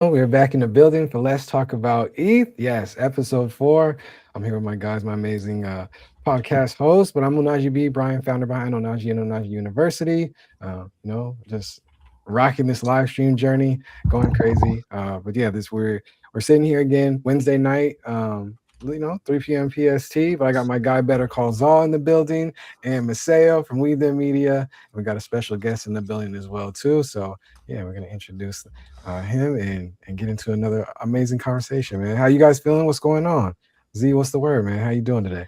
We're back in the building for Let's Talk About ETH. Yes, episode 4. I'm here with my guys, my amazing podcast host. But I'm Onaji B, Brian, founder behind Onaji and Onaji University. Just rocking this live stream journey, going crazy. But yeah, this we're sitting here again Wednesday night. 3 p.m. PST. But I got my guy Better Call Zal in the building and Maseo from We the Media. We got a special guest in the building as well too. So yeah, we're gonna introduce him and get into another amazing conversation, man. How you guys feeling? What's going on? Z, what's the word, man? How you doing today?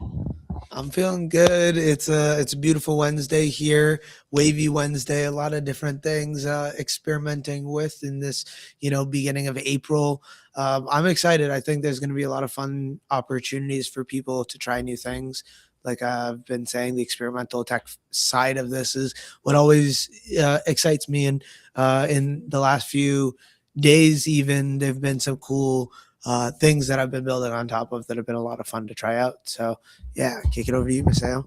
I'm feeling good. It's a beautiful Wednesday here, wavy Wednesday. A lot of different things experimenting with in this beginning of April. I'm excited. I think there's going to be a lot of fun opportunities for people to try new things. Like I've been saying, the experimental tech side of this is what always excites me. And in the last few days, even there've been some cool things that I've been building on top of that have been a lot of fun to try out. So yeah, kick it over to you, Maseo.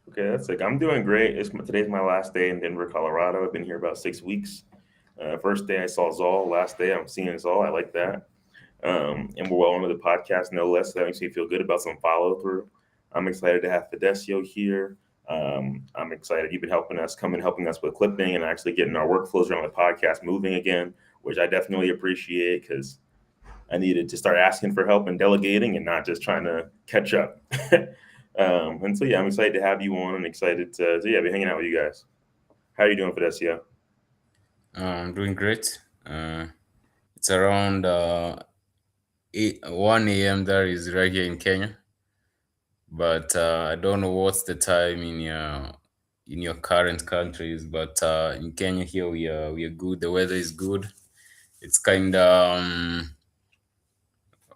Okay, that's like I'm doing great. Today's my last day in Denver, Colorado. I've been here about 6 weeks. First day I saw Zol. Last day I'm seeing Zol. I like that. And we're well into the podcast, no less. So that makes me feel good about some follow through. I'm excited to have Fidesio here. I'm excited you've been helping us with clipping and actually getting our workflows around the podcast moving again, which I definitely appreciate because I needed to start asking for help and delegating and not just trying to catch up. And so, yeah, I'm excited to have you on and excited to be hanging out with you guys. How are you doing, Fidesio? I'm doing great. It's around 1 a.m. There is right here in Kenya, but I don't know what's the time in your current countries. But in Kenya here we are good. The weather is good. It's kind of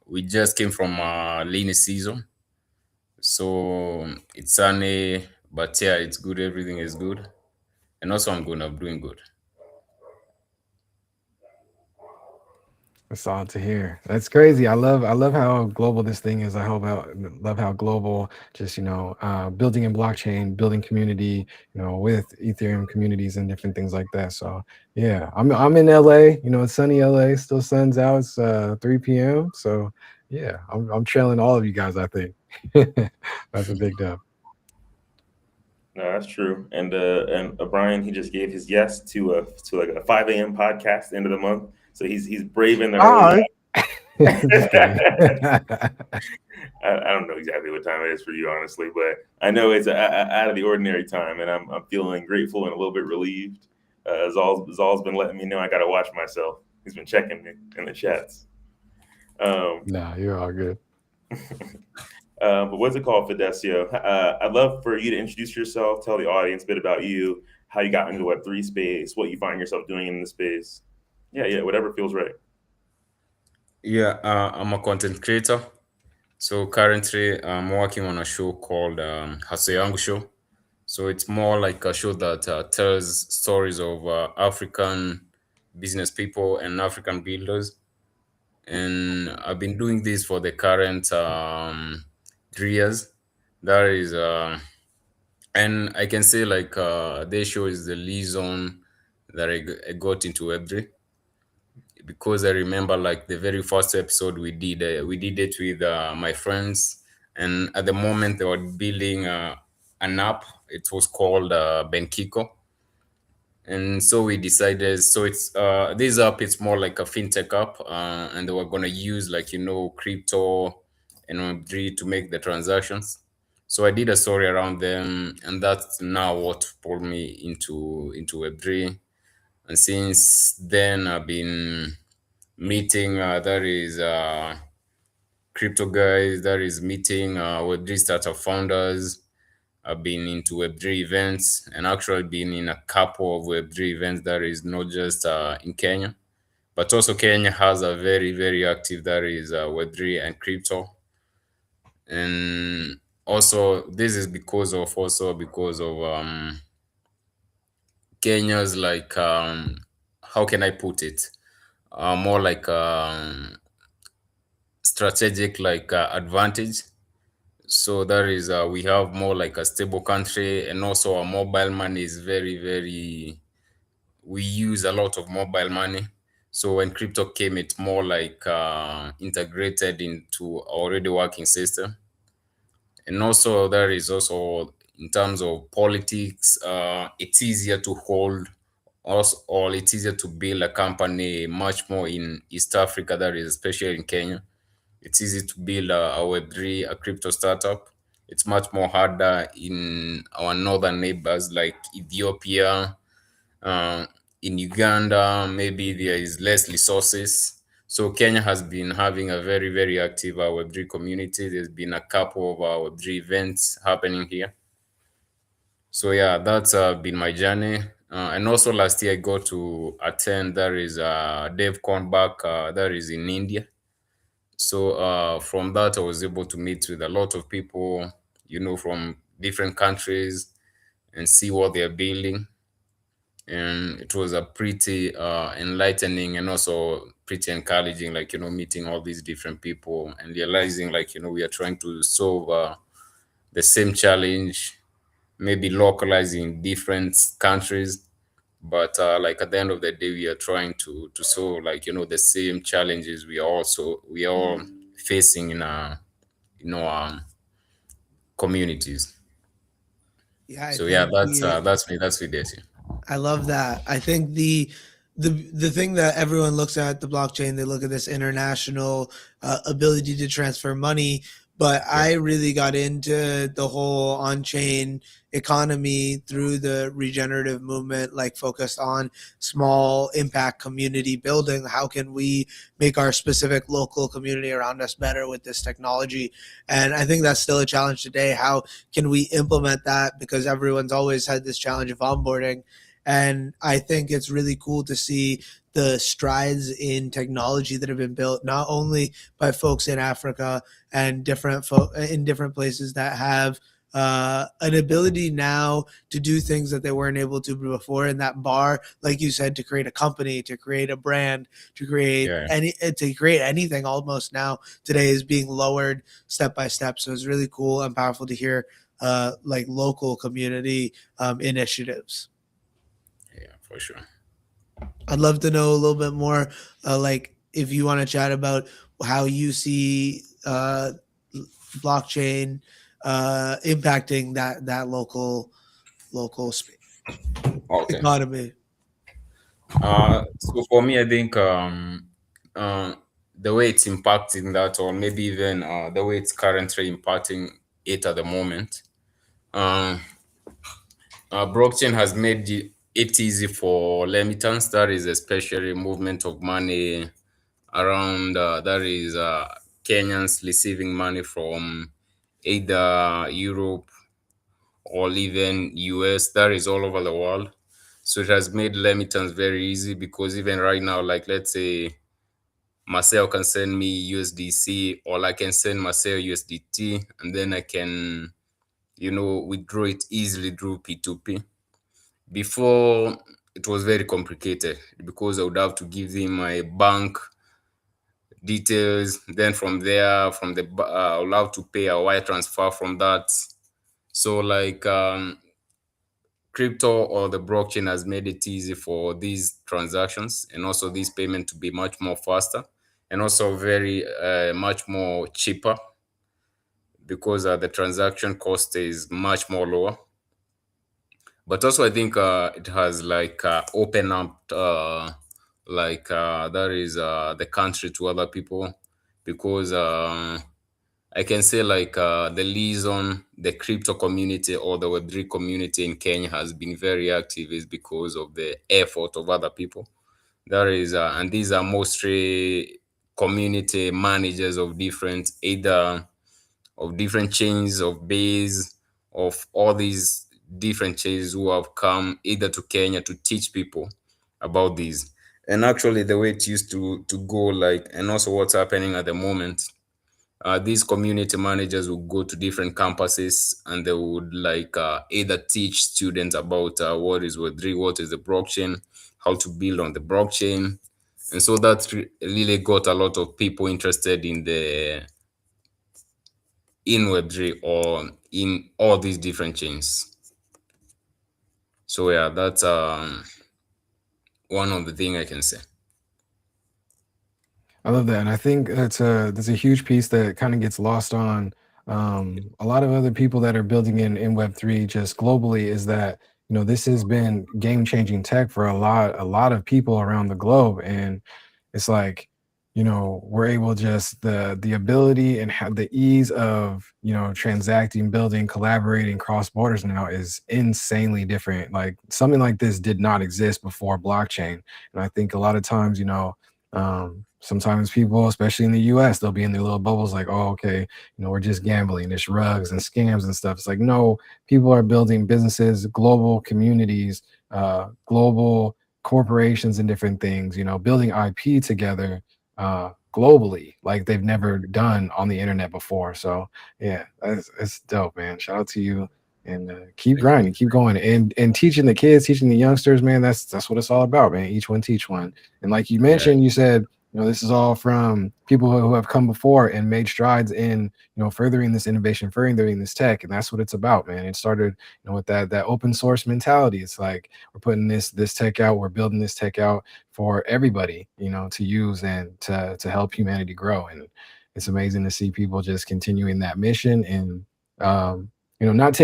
we just came from rainy season, so it's sunny. But yeah, it's good. Everything is good, and also I'm good. I'm doing good. That's all to hear. That's crazy. I love how global this thing is. Love how global just building in blockchain, building community, with Ethereum communities and different things like that. So yeah, I'm in LA. It's sunny LA. Still sun's out. It's 3 p.m. So yeah, I'm trailing all of you guys. I think that's a big dub. No, that's true. And Brian, he just gave his yes to like a 5 a.m. podcast end of the month. So he's braving the early. Oh, just kidding. I don't know exactly what time it is for you, honestly, but I know it's out of the ordinary time, and I'm feeling grateful and a little bit relieved. Zal's been letting me know I got to watch myself. He's been checking me in the chats. Nah, you're all good. But what's it called, Fidesio? I'd love for you to introduce yourself, tell the audience a bit about you, how you got into the Web3 space, what you find yourself doing in the space. Yeah, whatever feels right. Yeah, I'm a content creator. So currently, I'm working on a show called Hasoyangu Show. So it's more like a show that tells stories of African business people and African builders. And I've been doing this for the current 3 years. That is, and I can say like this show is the reason that I got into Web3 because I remember like the very first episode we did it with my friends, and at the moment they were building an app. It was called Benkiko, and so we decided. So it's this app. It's more like a fintech app, and they were gonna use like crypto and Web3 to make the transactions. So I did a story around them, and that's now what pulled me into Web3. And since then, I've been meeting there is crypto guys, there is meeting Web3 startup founders. I've been into Web3 events and actually been in a couple of Web3 events that is not just in Kenya, but also Kenya has a very, very active that is Web3 and crypto. And also, this is because of Kenya's like, how can I put it? More like strategic like advantage. So that is we have more like a stable country, and also our mobile money is very very we use a lot of mobile money. So when crypto came, it's more like integrated into already working system. And also there is also in terms of politics, it's easier to hold also, or it's easier to build a company much more in East Africa, that is especially in Kenya. It's easy to build a Web3, a crypto startup. It's much more harder in our northern neighbors like Ethiopia, uh, in Uganda, maybe there is less resources. So Kenya has been having a very, very active Web3 community. There's been a couple of Web3 events happening here. So yeah, that's been my journey. And also last year I got to attend, there is a DevCon back, that is in India. So from that, I was able to meet with a lot of people, from different countries and see what they're building. And it was a pretty enlightening and also pretty encouraging, like, meeting all these different people and realizing, like, we are trying to solve the same challenge, maybe localized in different countries. But like at the end of the day, we are trying to solve, like, the same challenges we are all facing in our communities. Yeah, I So yeah, think that's me. That's Fidesio. I love that. I think the thing that everyone looks at the blockchain, they look at this international ability to transfer money, but Yeah, I really got into the whole on-chain economy through the regenerative movement, like focused on small impact community building. How can we make our specific local community around us better with this technology? And I think that's still a challenge today. How can we implement that? Because everyone's always had this challenge of onboarding, and I think it's really cool to see the strides in technology that have been built, not only by folks in Africa and in different places that have an ability now to do things that they weren't able to before. And that bar, like you said, to create a company, to create a brand, yeah, to create anything almost now today is being lowered step by step. So it's really cool and powerful to hear like local community initiatives. yeah, for sure. I'd love to know a little bit more, like if you want to chat about how you see blockchain impacting that local Okay. economy. So for me, I think the way it's impacting that, or maybe even the way it's currently impacting it at the moment, um, blockchain has made it easy for remittance, that is especially movement of money around, that is Kenyans receiving money from either Europe or even US, that is all over the world. So it has made remittance very easy because even right now, like let's say Marcel can send me USDC, or I can send Marcel USDT, and then I can, withdraw it easily through P2P. Before, it was very complicated because I would have to give him my bank details. Then from there, I would have to pay a wire transfer from that. So like crypto or the blockchain has made it easy for these transactions and also this payment to be much more faster and also very much more cheaper because the transaction cost is much more lower. But also I think it has like opened up that is the country to other people because I can say like the reason the crypto community or the Web3 community in Kenya has been very active is because of the effort of other people. There is, and these are mostly community managers of different chains of base of all these different chains who have come either to Kenya to teach people about these. And actually, the way it used to go, like, and also what's happening at the moment, these community managers will go to different campuses and they would like either teach students about what is Web3, what is the blockchain, how to build on the blockchain. And so that really got a lot of people interested in Web3 or in all these different chains. So yeah, one of the thing I can say. I love that, and I think that's a huge piece that kind of gets lost on a lot of other people that are building in Web3 just globally. Is that this has been game changing tech for a lot of people around the globe, and it's like we're able just the ability and have the ease of transacting, building, collaborating cross borders now is insanely different. Like something like this did not exist before blockchain, and I think a lot of times sometimes people, especially in the US, they'll be in their little bubbles like, oh, okay, we're just gambling, it's rugs and scams and stuff. It's like, no, people are building businesses, global communities, global corporations and different things, building IP together globally like they've never done on the internet before. So yeah, it's dope, man. Shout out to you. And keep Thank you. grinding, keep going, and teaching the kids, teaching the youngsters, man. That's what it's all about, man. Each one teach one. And like you Yeah, mentioned, you said, this is all from people who have come before and made strides in, furthering this innovation, furthering this tech. And that's what it's about, man. It started, with that open source mentality. It's like we're putting this tech out, we're building this tech out for everybody, to use and to help humanity grow. And it's amazing to see people just continuing that mission and not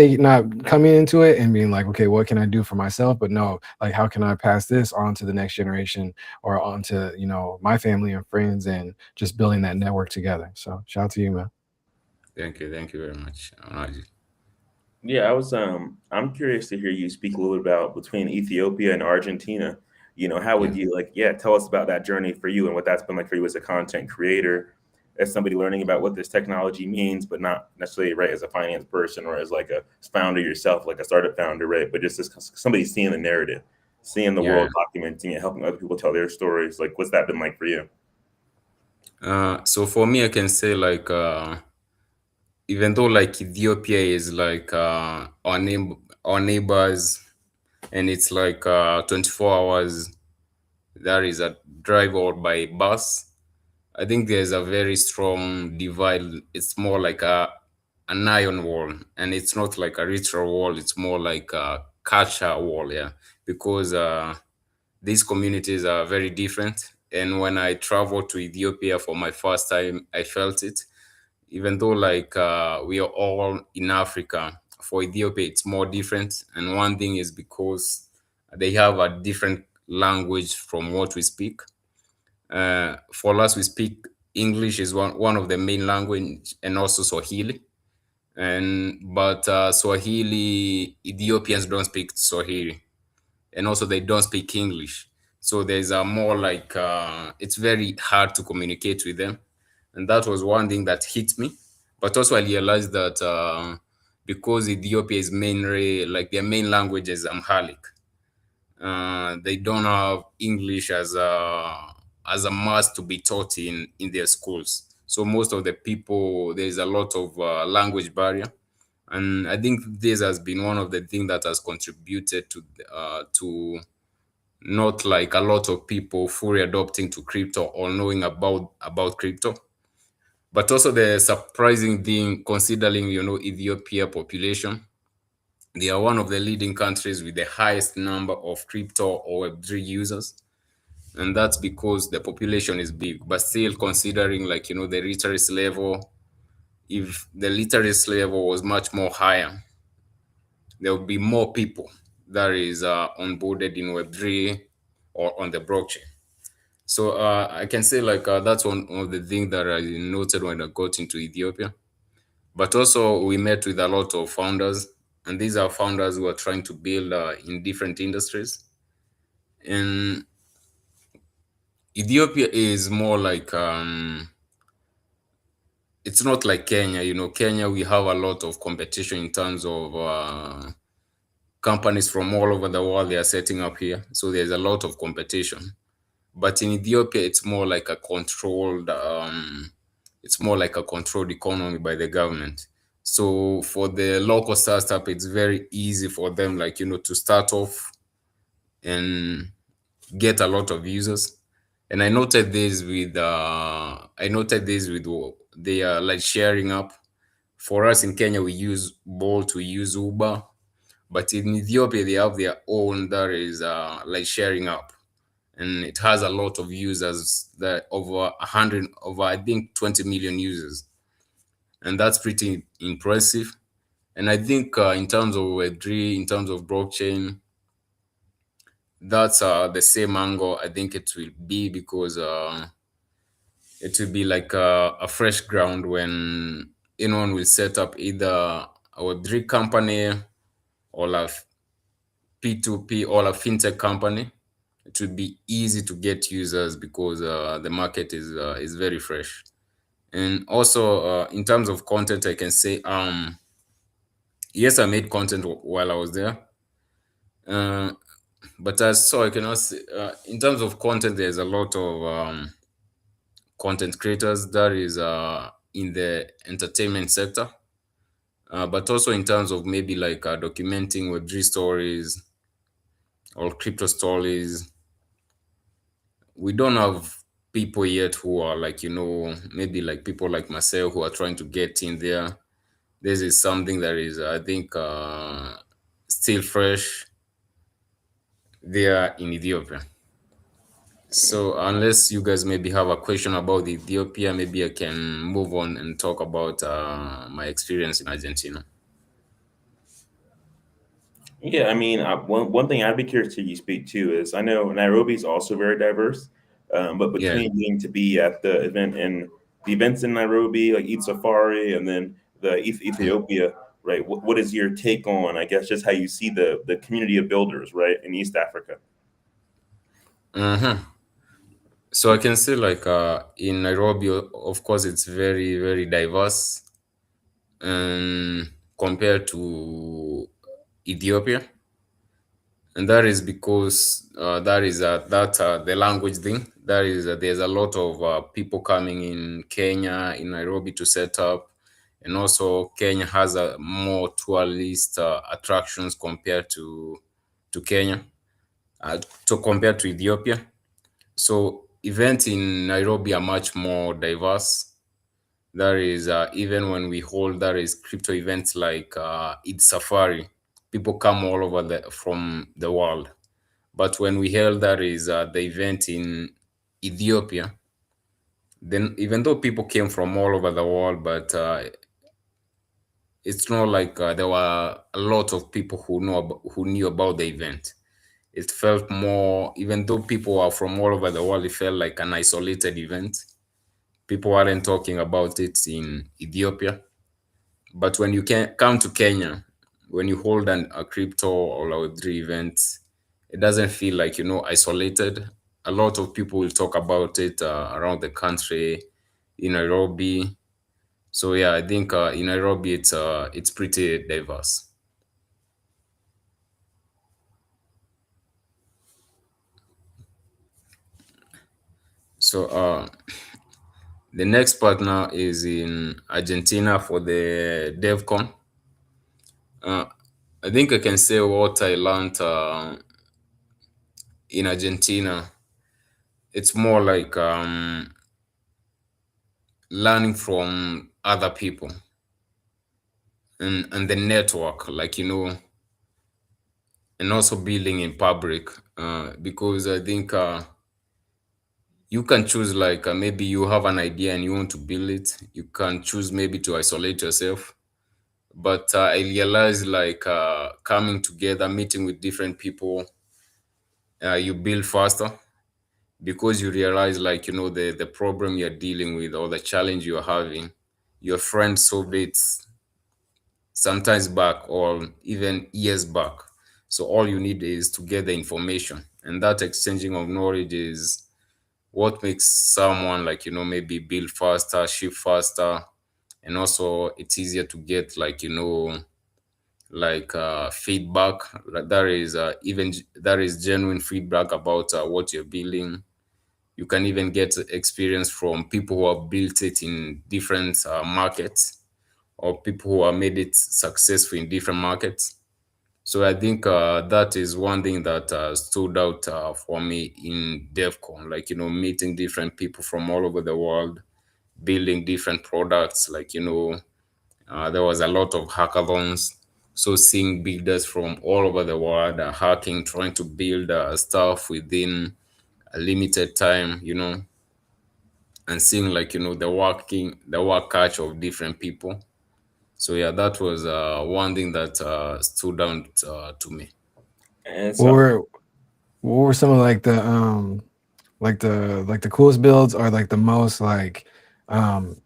coming into it and being like, okay, what can I do for myself? But no, like, how can I pass this on to the next generation or onto my family and friends, and just building that network together. So shout out to you, man. thank you very much, Onaji. Yeah, I'm curious to hear you speak a little bit about between Ethiopia and Argentina. How would Yeah. you tell us about that journey for you and what that's been like for you as a content creator, as somebody learning about what this technology means, but not necessarily right as a finance person or as like a founder yourself, like a startup founder, right? But just as somebody seeing the narrative, seeing the Yeah. world, documenting it, helping other people tell their stories. Like, what's that been like for you? So for me, I can say like even though like Ethiopia is like our neighbors, and it's like 24 hours that is a drive or by bus. I think there's a very strong divide. It's more like an iron wall, and it's not like a ritual wall. It's more like a culture wall, yeah. Because these communities are very different. And when I traveled to Ethiopia for my first time, I felt it. Even though like we are all in Africa, for Ethiopia it's more different. And one thing is because they have a different language from what we speak. For us, we speak English is one of the main language, and also Swahili. And but Swahili Ethiopians don't speak Swahili, and also they don't speak English. So there's a more like it's very hard to communicate with them, and that was one thing that hit me. But also I realized that because Ethiopia is mainly like their main language is Amharic, they don't have English as a must to be taught in their schools. So most of the people there's a lot of language barrier, and I think this has been one of the things that has contributed to not like a lot of people fully adopting to crypto or knowing about crypto. But also the surprising thing, considering Ethiopia population, they are one of the leading countries with the highest number of crypto or Web3 users. And that's because the population is big. But still, considering like, the literacy level, if the literacy level was much more higher, there would be more people that is onboarded in Web3 or on the blockchain. So I can say like that's one of the things that I noted when I got into Ethiopia. But also we met with a lot of founders, and these are founders who are trying to build in different industries. And Ethiopia is more like it's not like Kenya. Kenya, we have a lot of competition in terms of companies from all over the world they are setting up here. So there's a lot of competition. But in Ethiopia, it's more like a controlled economy by the government. So for the local startup, it's very easy for them, like to start off and get a lot of users. And I noted this with they are like sharing up. For us in Kenya, we use Bolt, we use Uber, but in Ethiopia they have their own that is like sharing up. and it has a lot of users, that over 100, over I think 20 million users, and that's pretty impressive. And I think in terms of Web3, in terms of blockchain, that's the same angle I think it will be, because it will be like a fresh ground when anyone will set up either a Web3 company or a P2P or a fintech company. It will be easy to get users because the market is very fresh. And also, in terms of content, I can say, yes, I made content while I was there. Uh, but as so I cannot say, in terms of content, there's a lot of content creators that is in the entertainment sector, but also in terms of maybe like documenting Web3 stories or crypto stories. We don't have people yet who are like, maybe like people like myself who are trying to get in there. This is something that is, I think, still fresh there in Ethiopia. So unless you guys maybe have a question about Ethiopia, maybe I can move on and talk about my experience in Argentina. Yeah, I mean, one thing I'd be curious to you speak to is I know Nairobi is also very diverse, but Yeah. between getting to be at the events in Nairobi, like Eat Safari, and then the Ethiopia, right? What is your take on, I guess, just how you see the community of builders, right, in East Africa? Uh-huh. So I can say like in Nairobi, of course, it's very, very diverse, compared to Ethiopia. And that is because that is that the language thing. That is there's a lot of people coming in Kenya, in Nairobi to set up, and also Kenya has a more tourist attractions compared to Kenya, to compared to Ethiopia. So events in Nairobi are much more diverse. There is even when we hold there is crypto events like Eid Safari, people come all over from the world. But when we held that is the event in Ethiopia, then even though people came from all over the world, but it's not like there were a lot of people who knew about the event. It felt more, even though people are from all over the world, it felt like an isolated event. People weren't talking about it in Ethiopia. But when you can come to Kenya, when you hold a crypto or a Web3 event, it doesn't feel like, isolated. A lot of people will talk about it around the country, in Nairobi. So yeah, I think in Nairobi it's pretty diverse. So the next partner is in Argentina for the DevCon. Uh, I think I can say what I learned in Argentina. It's more like learning from other people, and the network, like, and also building in public, because I think you can choose, like, maybe you have an idea and you want to build it. You can choose maybe to isolate yourself, but I realized, like, coming together, meeting with different people, you build faster, because you realize, like, the problem you're dealing with or the challenge you're having, your friend solved it sometimes back or even years back. So all you need is to get the information, and that exchanging of knowledge is what makes someone, like, maybe build faster, ship faster, and also it's easier to get, like, like feedback. Like, there is even there is genuine feedback about what you're building. You can even get experience from people who have built it in different markets, or people who have made it successful in different markets. So I think that is one thing that stood out for me in DevCon, like, meeting different people from all over the world, building different products. Like, there was a lot of hackathons. So seeing builders from all over the world hacking, trying to build stuff within a limited time, and seeing like the work catch of different people. So yeah, that was one thing that stood out to me. And What so were what were some of like the coolest builds or like the most like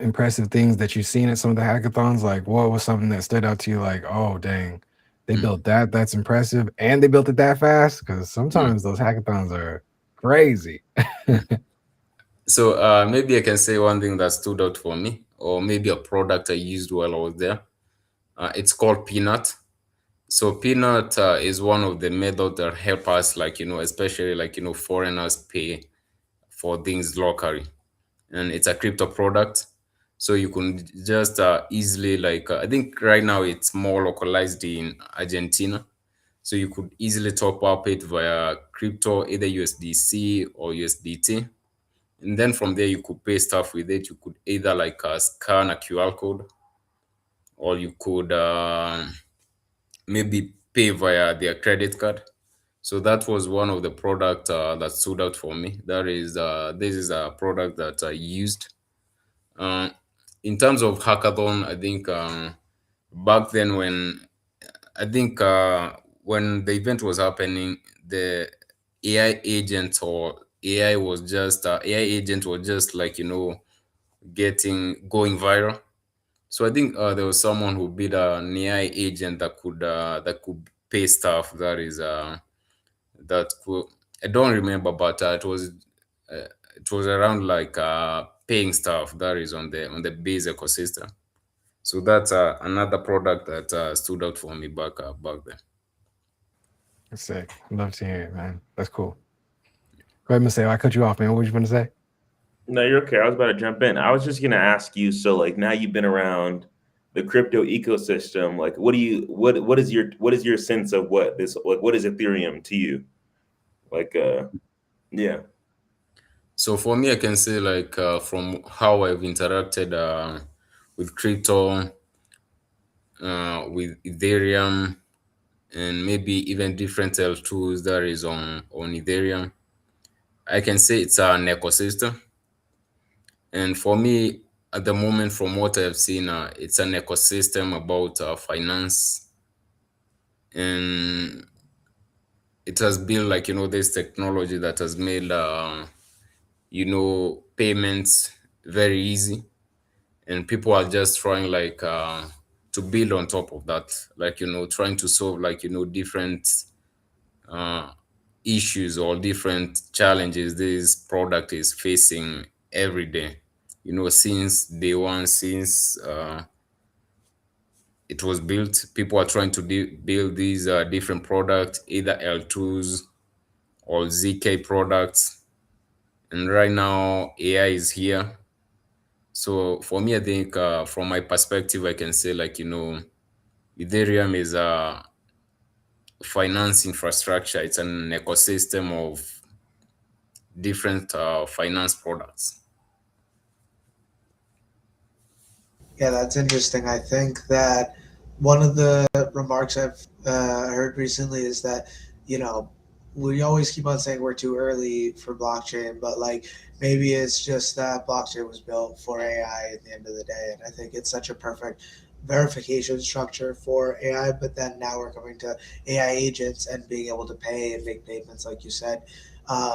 impressive things that you've seen at some of the hackathons? Like what was something that stood out to you like, oh dang, they Mm, built that, that's impressive, and they built it that fast? Because mm, sometimes those hackathons are crazy. mm. So maybe I can say one thing that stood out for me, or maybe a product I used while I was there. It's called Peanut. So Peanut is one of the methods that help us, like especially like foreigners pay for things locally, and it's a crypto product. So you can just easily like I think right now it's more localized in Argentina. So you could easily top up it via crypto, either USDC or USDT. And then from there, you could pay stuff with it. You could either like scan a QR code, or you could maybe pay via their credit card. So that was one of the product that stood out for me. This is a product that I used. Uh, in terms of hackathon, I think back then when the event was happening, the AI agent or AI agent was just like getting going viral. So I think there was someone who built an AI agent that could pay stuff that could, I don't remember, but it was around like paying stuff that is on the base ecosystem. So that's another product that stood out for me back then. That's sick. Love to hear it, man. That's cool. Go ahead, Mateo. I cut you off, man. What were you going to say? no, you're okay. I was about to jump in. I was just gonna ask you. So like now you've been around the crypto ecosystem. Like, what is your sense of what this like? What is Ethereum to you? Like, yeah. So for me, I can say like from how I've interacted with crypto, with Ethereum, and maybe even different tools that is on Ethereum. I can say it's an ecosystem, and for me, at the moment, from what I've seen, it's an ecosystem about finance, and it has built like this technology that has made payments very easy, and people are just trying like to build on top of that, like trying to solve like different uh, issues or different challenges this product is facing every day, since day one, since it was built. People are trying to build these different products, either L2s or ZK products, and right now AI is here. So for me, I think from my perspective, I can say like Ethereum is a finance infrastructure. It's an ecosystem of different finance products. Yeah, that's interesting. I think that one of the remarks I've heard recently is that, you know, we always keep on saying we're too early for blockchain, but like maybe it's just that blockchain was built for AI at the end of the day. And I think it's such a perfect verification structure for AI. But then now we're coming to AI agents and being able to pay and make payments, like you said.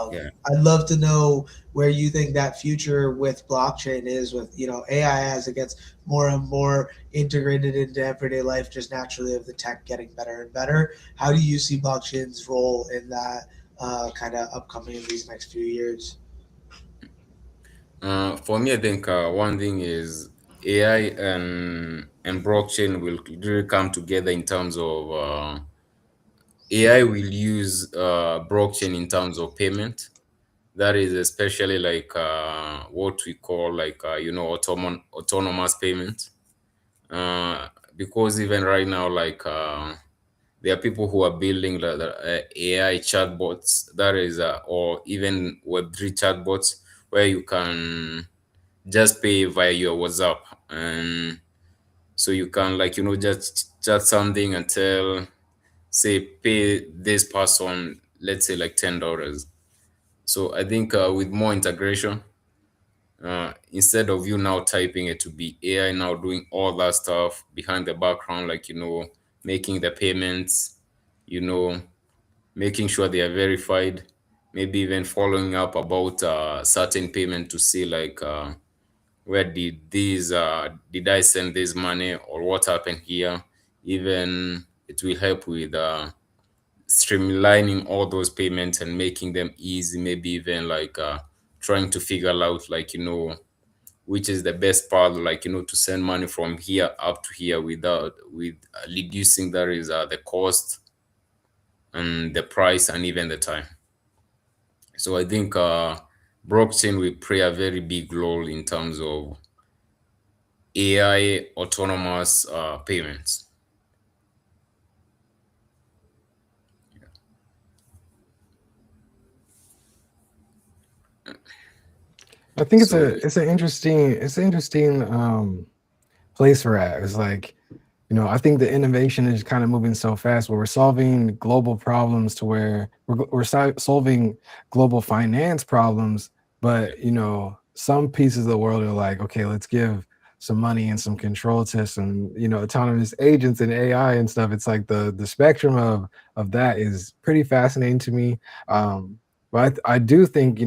Yeah. I'd love to know where you think that future with blockchain is with, AI as it gets more and more integrated into everyday life, just naturally of the tech getting better and better. How do you see blockchain's role in that kind of upcoming in these next few years? For me, I think one thing is AI and blockchain will really come together in terms of AI will use blockchain in terms of payment. That is especially like what we call like autonomous payment. Uh, because even right now, like there are people who are building the AI chatbots, that is, or even Web3 chatbots, where you can just pay via your WhatsApp, and so you can like just chat something and tell, say, pay this person, let's say like $10, So I think with more integration, instead of you now typing it, to be AI now doing all that stuff behind the background, like making the payments, you know, making sure they are verified, maybe even following up about certain payment to see like where did I send this money or what happened here. Even it will help with streamlining all those payments and making them easy, maybe even like trying to figure out like which is the best part, like to send money from here up to here without with reducing that is the cost and the price and even the time. So I think blockchain will play a very big role in terms of AI autonomous payments. I think it's So an interesting place we're at. It's like, I think the innovation is kind of moving so fast where we're solving global problems to where solving global finance problems, yeah, but some pieces of the world are like, okay, let's give some money and some control to some, autonomous agents and AI and stuff. It's like the spectrum of that is pretty fascinating to me. But I do think,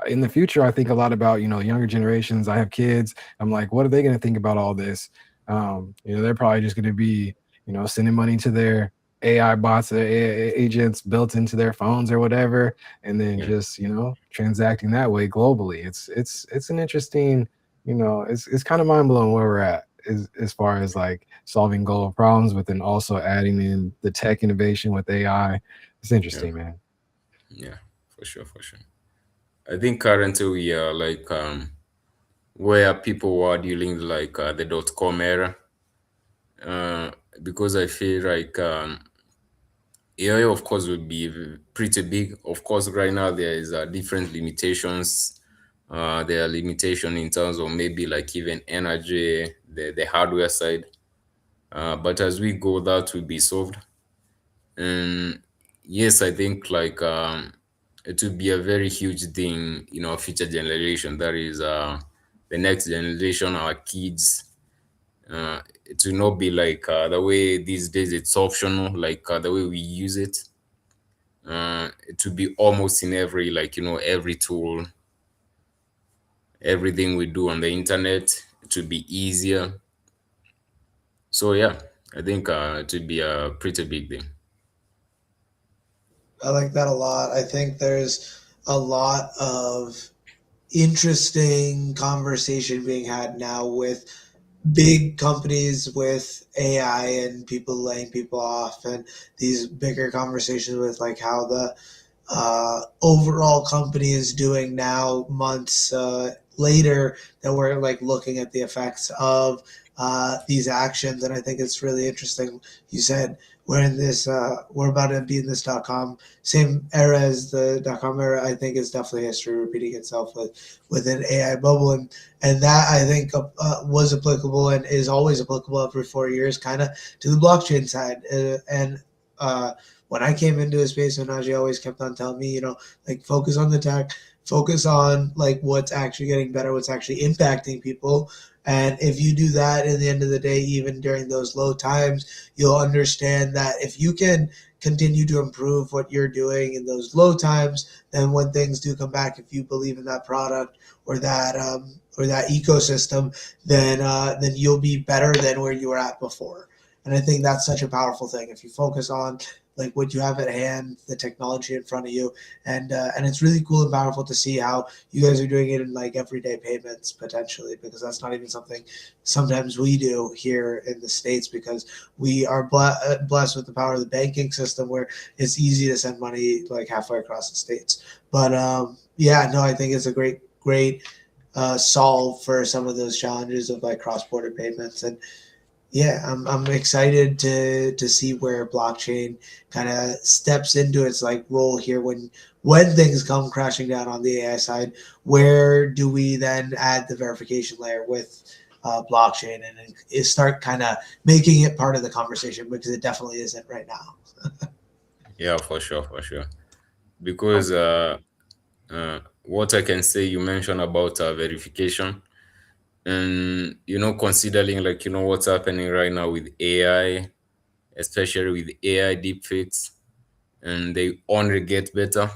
in the future, I think a lot about, younger generations. I have kids. I'm like, what are they going to think about all this? They're probably just going to be, sending money to their AI bots, their AI agents built into their phones or whatever, and then yeah, just, transacting that way globally. It's an interesting, it's kind of mind blowing where we're at as far as like solving global problems, but then also adding in the tech innovation with AI. It's yeah, interesting, man. yeah, for sure, for sure. I think currently we are like where people were dealing like the .com era, uh, because I feel like AI, of course, will be pretty big. Of course, right now there is different limitations. There are limitation in terms of maybe like even energy, the hardware side. But as we go, that will be solved. And yes, I think like it will be a very huge thing in our future generation. That is the next generation, our kids. It will not be like the way these days it's optional, like the way we use it. It will be almost in every like every tool, everything we do on the internet. It will be easier. So yeah, I think it will be a pretty big thing. I like that a lot. I think there's a lot of interesting conversation being had now with big companies with AI and people laying people off, and these bigger conversations with like how the overall company is doing now, months later, that we're like looking at the effects of these actions. And I think it's really interesting. You said we're about to be in this .com same era as the .com era. I think it's definitely history repeating itself with an AI bubble, and that I think was applicable and is always applicable every 4 years, kind of to the blockchain side. And when I came into a space, and Najee always kept on telling me, like focus on the tech, focus on like what's actually getting better, what's actually impacting people. And if you do that, in the end of the day, even during those low times, you'll understand that if you can continue to improve what you're doing in those low times, then when things do come back, if you believe in that product or that ecosystem, then you'll be better than where you were at before. And I think that's such a powerful thing. If you focus on like what you have at hand, the technology in front of you, and it's really cool and powerful to see how you guys are doing it in like everyday payments potentially, because that's not even something sometimes we do here in the States, because we are blessed with the power of the banking system where it's easy to send money like halfway across the states. But yeah, no, I think it's a great solve for some of those challenges of like cross border payments. And yeah, I'm excited to see where blockchain kind of steps into its like role here when things come crashing down on the AI side. Where do we then add the verification layer with blockchain and start kind of making it part of the conversation, because it definitely isn't right now. Yeah, for sure, for sure. Because what I can say, you mentioned about verification, and considering like what's happening right now with AI, especially with AI deepfakes, and they only get better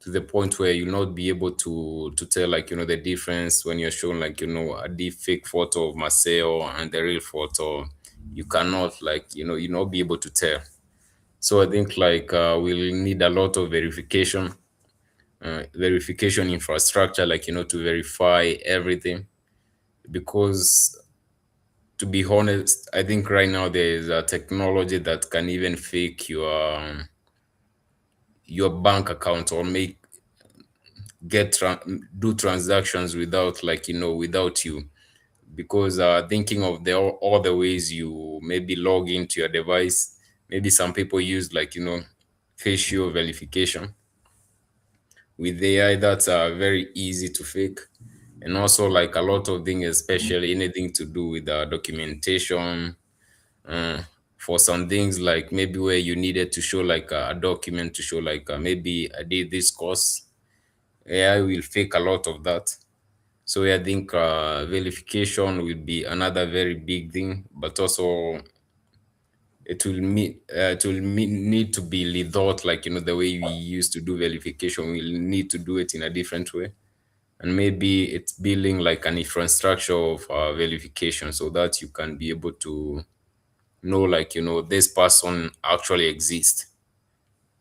to the point where you'll not be able to tell like the difference when you're shown like a deep fake photo of Marcel and the real photo. You cannot like you not be able to tell. So I think like we'll need a lot of verification infrastructure, like to verify everything, because to be honest, I think right now there is a technology that can even fake your bank account, or make do transactions without like without you, because thinking of the all the ways you maybe log into your device. Maybe some people use like facial verification. With AI, that's very easy to fake. And also like a lot of things, especially anything to do with documentation, uh, for some things like maybe where you needed to show like a document to show like maybe I did this course. AI will fake a lot of that. So yeah, I think verification will be another very big thing, but also need to be rethought. Like the way we used to do verification, we'll need to do it in a different way, and maybe it's building like an infrastructure of verification, so that you can be able to know like this person actually exists.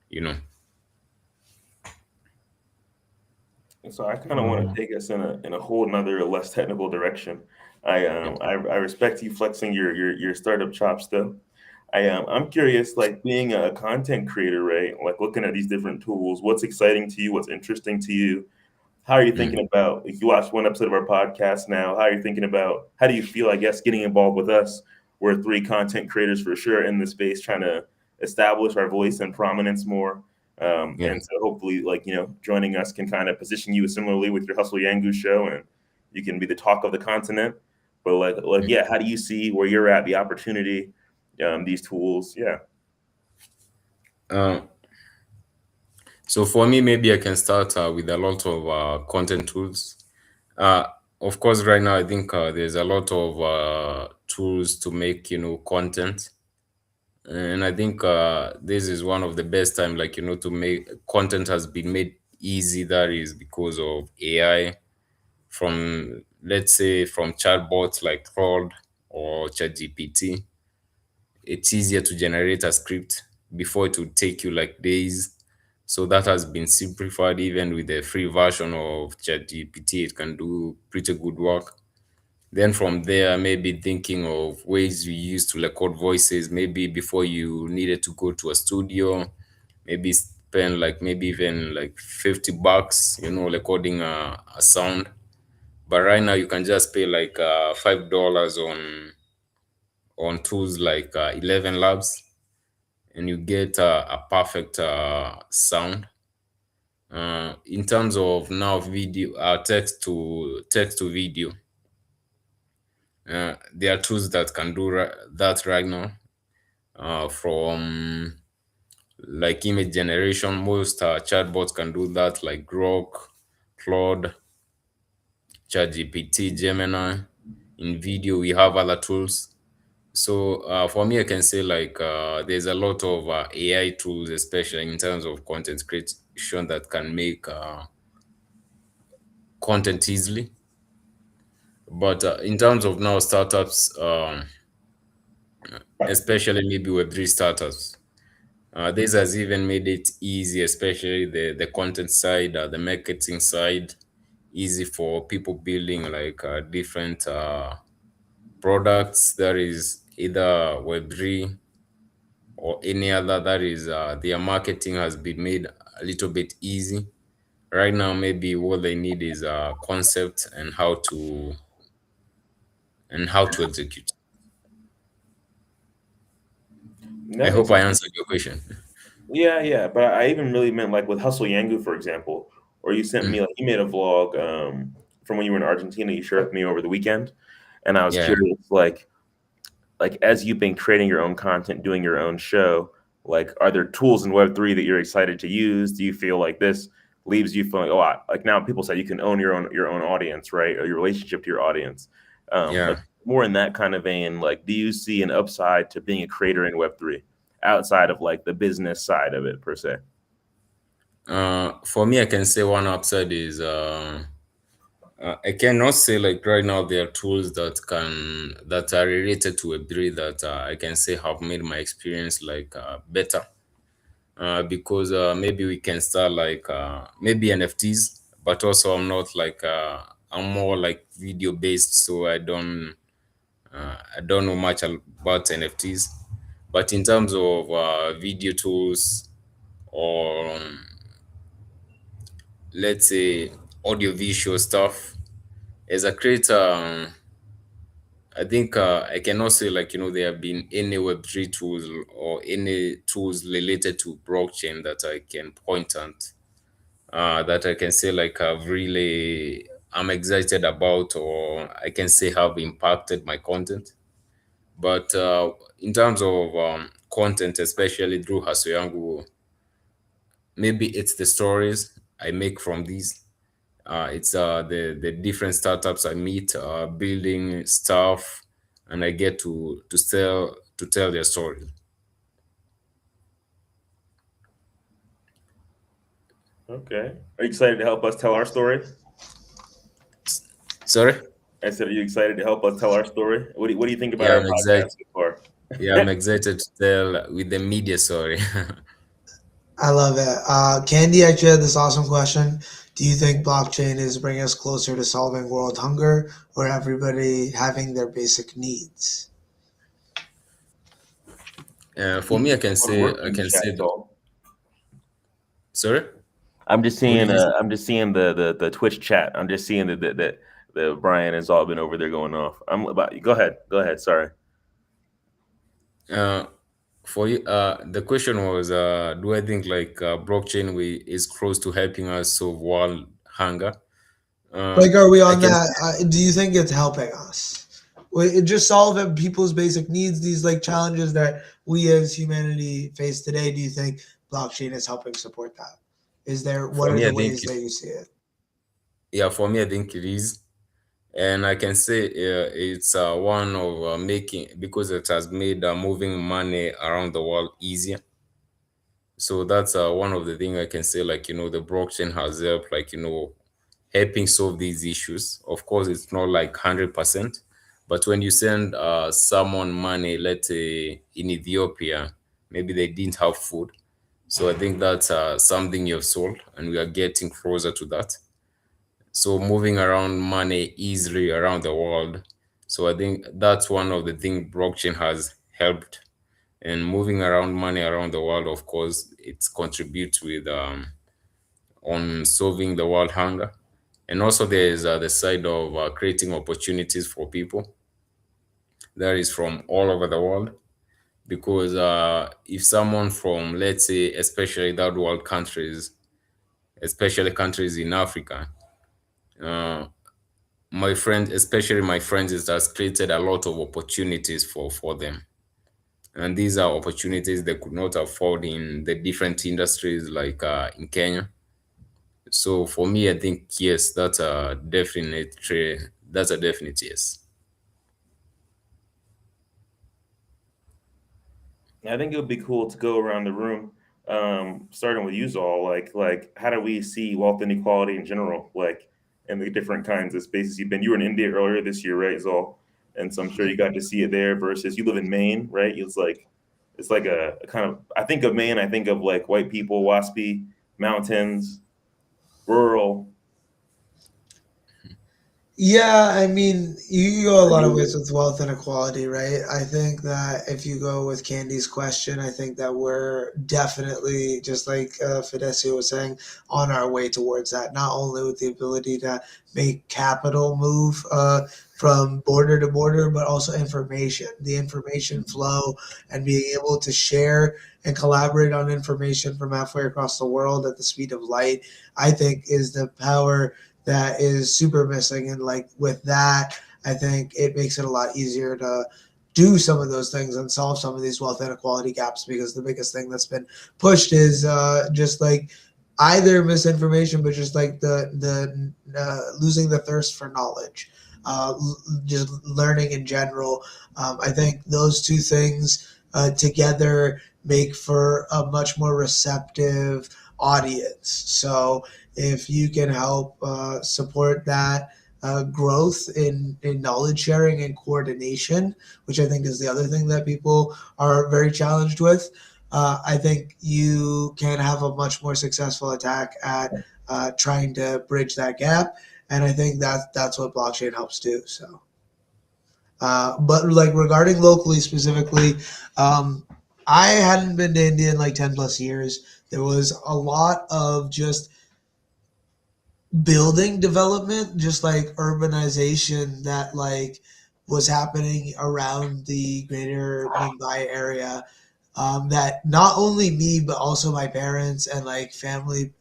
You know. And so I kind of want Uh, to take us in a whole nother less technical direction. I respect you flexing your startup chops though. I'm curious, like being a content creator, right? Like looking at these different tools, what's exciting to you? What's interesting to you? How are you Mm, thinking about, if you watch one episode of our podcast now, how are you thinking about, how do you feel, I guess, getting involved with us? We're three content creators for sure in the space trying to establish our voice and prominence more. yeah. And so hopefully, like, joining us can kind of position you similarly with your Hustle Yangu show, and you can be the talk of the continent. But Mm. yeah, how do you see where you're at, the opportunity, these tools? Yeah. Uh, so for me, maybe I can start with a lot of content tools. Uh, of course, right now I think there's a lot of tools to make content, and I think this is one of the best time, like to make content has been made easy. That is because of AI. From, let's say, from chatbots like Claude or ChatGPT, it's easier to generate a script. Before, it would take you like days. So that has been simplified. Even with the free version of ChatGPT, it can do pretty good work. Then from there, maybe thinking of ways you used to record voices. Maybe before you needed to go to a studio, maybe spend like maybe even like $50, recording a sound. But right now you can just pay like $5 on tools like 11 Labs, and you get a perfect sound. In terms of now video, text to video, there are tools that can do that right now. From like image generation, most chatbots can do that, like Grok, Claude, ChatGPT, Gemini. In video, we have other tools. So for me, I can say like there's a lot of AI tools, especially in terms of content creation, that can make content easily. But in terms of now startups, especially maybe Web3 startups, this has even made it easy, especially the content side, the marketing side, easy for people building like different products. That is either Web3 or any other, that is their marketing has been made a little bit easy. Right now, maybe what they need is a concept and how to execute. I That makes hope I sense. answered your question. Yeah, yeah, but I even really meant like with Hustle Yangu, for example, or you sent me Mm, like you made a vlog from when you were in Argentina. You shared with me over the weekend, and I was yeah. curious, like as you've been creating your own content, doing your own show, like are there tools in Web3 that you're excited to use? Do you feel like this leaves you feeling, like now people say you can own your own audience, right, or your relationship to your audience. Yeah. Like more in that kind of vein, like do you see an upside to being a creator in Web3 outside of like the business side of it per se? For me, I can say one upside is I cannot say like right now there are tools that are related to Web3 that I can say have made my experience like better. Because maybe we can start like maybe NFTs, but also I'm not like I'm more like video based, so I don't know much about NFTs. But in terms of video tools or let's say audio visual stuff, as a creator, I think I cannot say like there have been any Web3 tools or any tools related to blockchain that I can point at that I can say like I'm excited about, or I can say have impacted my content. But in terms of content, especially through Hasoyangu, maybe it's the stories I make from these. It's the different startups I meet, building stuff, and I get to tell their stories. Okay. Are you excited to help us tell our story? Sorry? I said, are you excited to help us tell our story? What do you think about Yeah, our I'm excited. podcast so far? Yeah, I'm excited to tell with the media story. I love it. Candy actually had this awesome question. Do you think blockchain is bringing us closer to solving world hunger or everybody having their basic needs? For me, I can What say worked I in the can chat, say that. Saul? Sorry, I'm just what seeing did you say? I'm just seeing the Twitch chat. I'm just seeing the Brian has all been over there going off. I'm about you. Go ahead. Go ahead. Sorry. Uh, for you, the question was, do I think like blockchain is close to helping us solve world hunger? Uh, Like, are we I on can, that? Do you think it's helping us? It just solve people's basic needs, these like challenges that we as humanity face today. Do you think blockchain is helping support that? Is there, what for are me, the I think ways that you see it? yeah, for me, I think it is, and I can say it's one of making because it has made moving money around the world easier. So that's one of the things I can say, like the blockchain has helped, like helping solve these issues. Of course, it's not like 100%, but when you send someone money, let's say in Ethiopia, maybe they didn't have food. So I think that's something you've solved, and we are getting closer to that. So moving around money easily around the world. So I think that's one of the things blockchain has helped. And moving around money around the world, of course, it contributes with on solving the world hunger. And also there is the side of creating opportunities for people that is from all over the world. Because if someone from, let's say, especially third world countries, especially countries in Africa, uh, my friend, especially my friends, it has created a lot of opportunities for them. And these are opportunities they could not afford in the different industries like in Kenya. So for me, I think yes, that's a definite yes. I think it would be cool to go around the room, starting with you, Zol. Like, how do we see wealth inequality in general? Like, in the different kinds of spaces you've been. You were in India earlier this year, right, Zol? And so I'm sure you got to see it there. Versus you live in Maine, right? It's like a kind of. I think of Maine. I think of like white people, waspy mountains, rural. Yeah, I mean, you go a Where do lot of you ways live? with wealth inequality, right? I think that if you go with Candy's question, I think that we're definitely, just like Fidesio was saying, on our way towards that. Not only with the ability to make capital move from border to border, but also information, the information flow, and being able to share and collaborate on information from halfway across the world at the speed of light, I think is the power that is super missing. And like with that, I think it makes it a lot easier to do some of those things and solve some of these wealth inequality gaps, because the biggest thing that's been pushed is just like either misinformation, but just like the losing the thirst for knowledge, just learning in general. I think those two things together make for a much more receptive audience. So if you can help support that growth in knowledge sharing and coordination, which I think is the other thing that people are very challenged with, I think you can have a much more successful attack at trying to bridge that gap. And I think that's what blockchain helps do. So, but like regarding locally specifically, I hadn't been to India in like 10 plus years. There was a lot of just building development, just like urbanization that like was happening around the greater Mumbai area, that not only me but also my parents and like family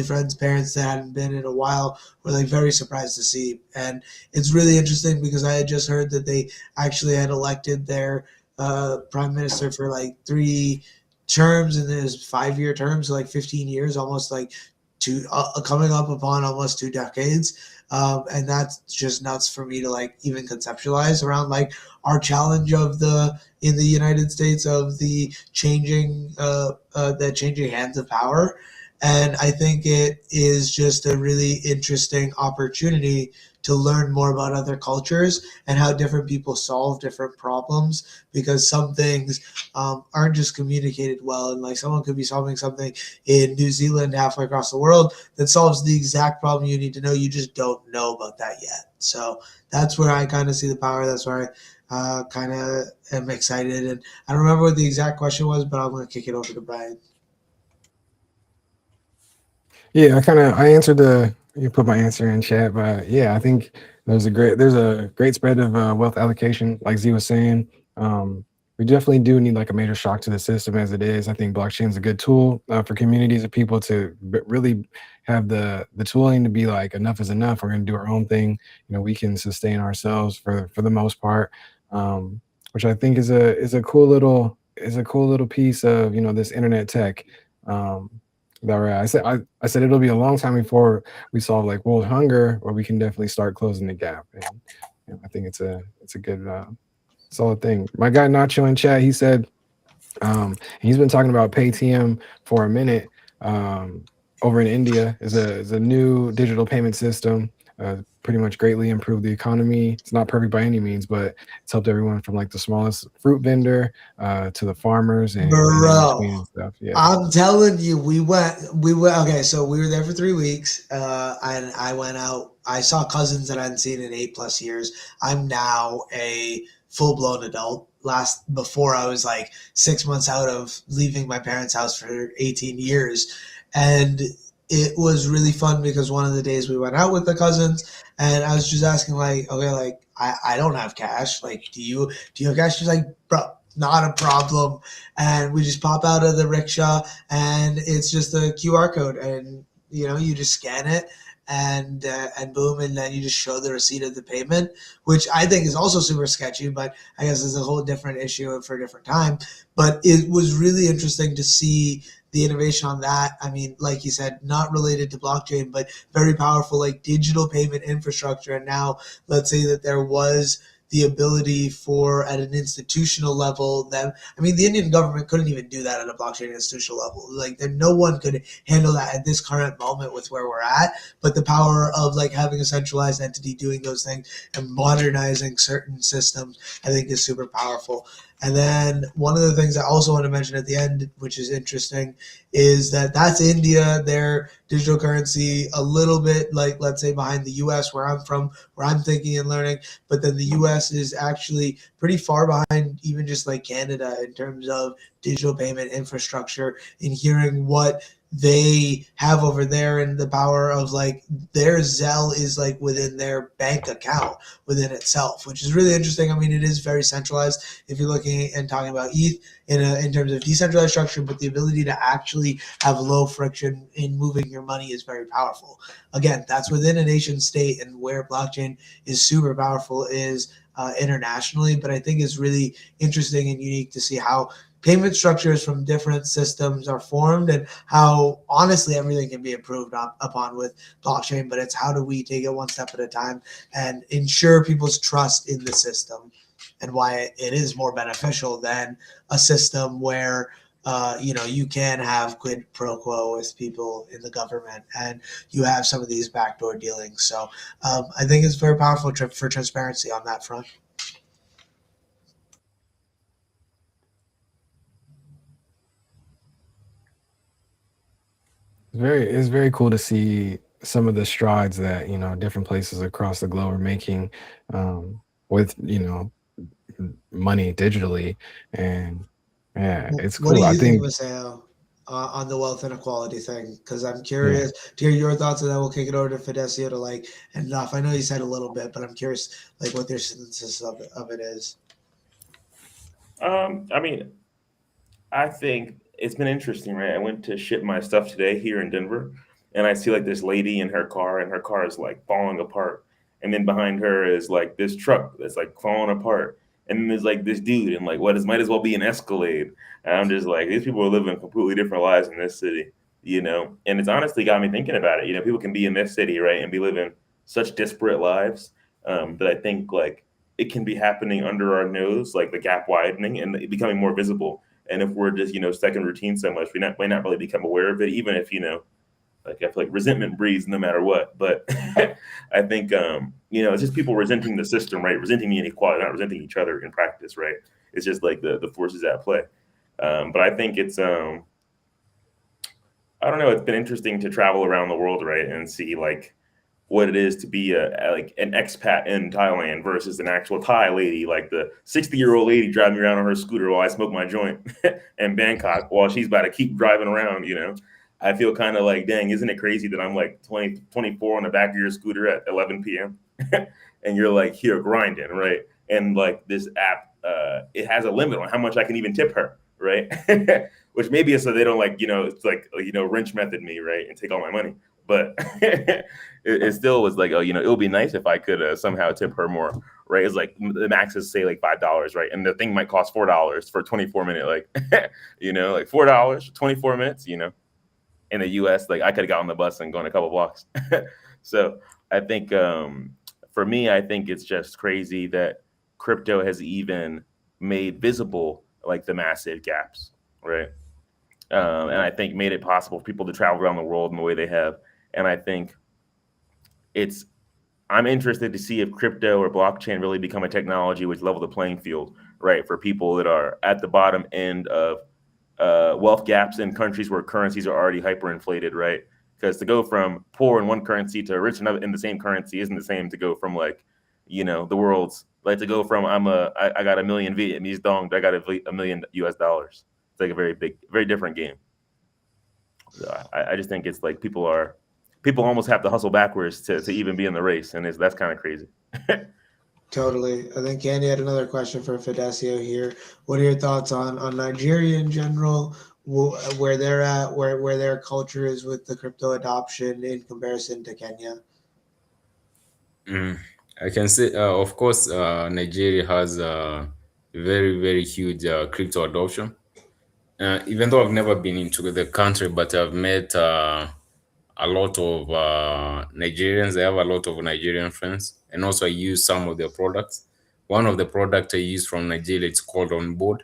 friends parents that hadn't been in a while were like very surprised to see. And it's really interesting because I had just heard that they actually had elected their prime minister for like 3 terms, and there's 5-year terms, so like 15 years, almost like two coming up upon almost 2 decades. And that's just nuts for me to like even conceptualize around like our challenge of the in the United States of the changing hands of power. And I think it is just a really interesting opportunity to learn more about other cultures and how different people solve different problems, because some things aren't just communicated well. And like someone could be solving something in New Zealand halfway across the world that solves the exact problem you need to know. You just don't know about that yet. So that's where I kind of see the power. That's where I kind of am excited. And I don't remember what the exact question was, but I'm going to kick it over to Brian. Yeah, I answered you put my answer in chat, but yeah, I think there's a great spread of wealth allocation, like Z was saying. We definitely do need like a major shock to the system as it is. I think blockchain is a good tool for communities of people to really have the tooling to be like enough is enough. We're going to do our own thing. We can sustain ourselves for the most part, which I think is a cool little piece of this internet tech. That right. I said it'll be a long time before we solve like world hunger, or we can definitely start closing the gap. And I think it's a good solid thing. My guy Nacho in chat, he said he's been talking about Paytm for a minute. Over in India is a new digital payment system. Pretty much greatly improved the economy. It's not perfect by any means, but it's helped everyone from like the smallest fruit vendor to the farmers and in between and stuff. Yeah. I'm telling you, we went. Okay, so we were there for 3 weeks. And I went out. I saw cousins that I hadn't seen in 8+ years. I'm now a full blown adult. Before I was like 6 months out of leaving my parents' house for 18 years, and it was really fun because one of the days we went out with the cousins, and I was just asking like, okay, like I don't have cash. Like, do you have cash? She's like, bro, not a problem. And we just pop out of the rickshaw, and it's just a QR code, and you just scan it, and boom, and then you just show the receipt of the payment, which I think is also super sketchy, but I guess is a whole different issue for a different time. But it was really interesting to see the innovation on that. I mean, like you said, not related to blockchain, but very powerful, like digital payment infrastructure. And now let's say that there was the ability for at an institutional level that, I mean, the Indian government couldn't even do that at a blockchain institutional level. Like no one could handle that at this current moment with where we're at. But the power of like having a centralized entity doing those things and modernizing certain systems, I think is super powerful. And then one of the things I also want to mention at the end, which is interesting, is that's India, their digital currency, a little bit like, let's say, behind the US, where I'm from, where I'm thinking and learning. But then the US is actually pretty far behind even just like Canada in terms of digital payment infrastructure, and hearing what they have over there and the power of like their Zelle is like within their bank account within itself, which is really interesting. I mean, it is very centralized if you're looking and talking about ETH in terms of decentralized structure, but the ability to actually have low friction in moving your money is very powerful. Again, that's within a nation state, and where blockchain is super powerful is internationally. But I think it's really interesting and unique to see how payment structures from different systems are formed, and how honestly everything can be improved upon with blockchain. But it's how do we take it one step at a time and ensure people's trust in the system, and why it is more beneficial than a system where you can have quid pro quo with people in the government, and you have some of these backdoor dealings. So I think it's very powerful for transparency on that front. It's very cool to see some of the strides that different places across the globe are making, with money digitally. And yeah, it's What do cool. I you think, think Maseo, on the wealth inequality thing? Because I'm yeah. curious to hear your thoughts, and then we'll kick it over to Fidesio to end off. I know you said a little bit, but I'm curious what their synthesis of it is. I mean, I think it's been interesting, right? I went to ship my stuff today here in Denver, and I see like this lady in her car, and her car is like falling apart. And then behind her is like this truck that's like falling apart. And then there's like this dude, and like what is might as well be an Escalade. And I'm just like, these people are living completely different lives in this city, you know? And it's honestly got me thinking about it. You know, people can be in this city, right, and be living such disparate lives, that I think like it can be happening under our nose, like the gap widening and it becoming more visible. And if we're just, stuck in routine so much, might not really become aware of it, even if, like I feel like resentment breeds no matter what. But I think, it's just people resenting the system, right? Resenting the inequality, not resenting each other in practice, right? It's just like the forces at play. But I think it's, I don't know, it's been interesting to travel around the world, right? And see like what it is to be like an expat in Thailand versus an actual Thai lady, like the 60-year-old lady driving me around on her scooter while I smoke my joint in Bangkok while she's about to keep driving around, I feel kind of like, dang, isn't it crazy that I'm like 20, 24 on the back of your scooter at 11 p.m. and you're like here grinding, right? And like this app, it has a limit on how much I can even tip her, right? Which maybe is so they don't like, it's like, wrench method me, right? And take all my money. But it still was like, oh, it would be nice if I could somehow tip her more, right? It's like the max is say like $5, right? And the thing might cost $4 for a 24-minute, like, like $4 for 24 minutes, in the US, like I could have got on the bus and gone a couple blocks. So I think for me, I think it's just crazy that crypto has even made visible like the massive gaps, right? And I think made it possible for people to travel around the world in the way they have. And I think it's I'm interested to see if crypto or blockchain really become a technology which level the playing field, right, for people that are at the bottom end of wealth gaps in countries where currencies are already hyperinflated, right? Because to go from poor in one currency to rich in the same currency isn't the same to go from like, the world's like to go from I got a million Vietnamese dong to I got a million US dollars. It's like a very big, very different game. So I just think it's like people almost have to hustle backwards to even be in the race, and that's kind of crazy. Totally. I think Candy had another question for Fidesio here. What are your thoughts on Nigeria in general, where they're at, where their culture is with the crypto adoption in comparison to Kenya? Mm. I can say, of course, Nigeria has a very, very huge crypto adoption. Even though I've never been into the country, but I've met a lot of Nigerians. I have a lot of Nigerian friends, and also I use some of their products. One of the products I use from Nigeria, it's called Onboard,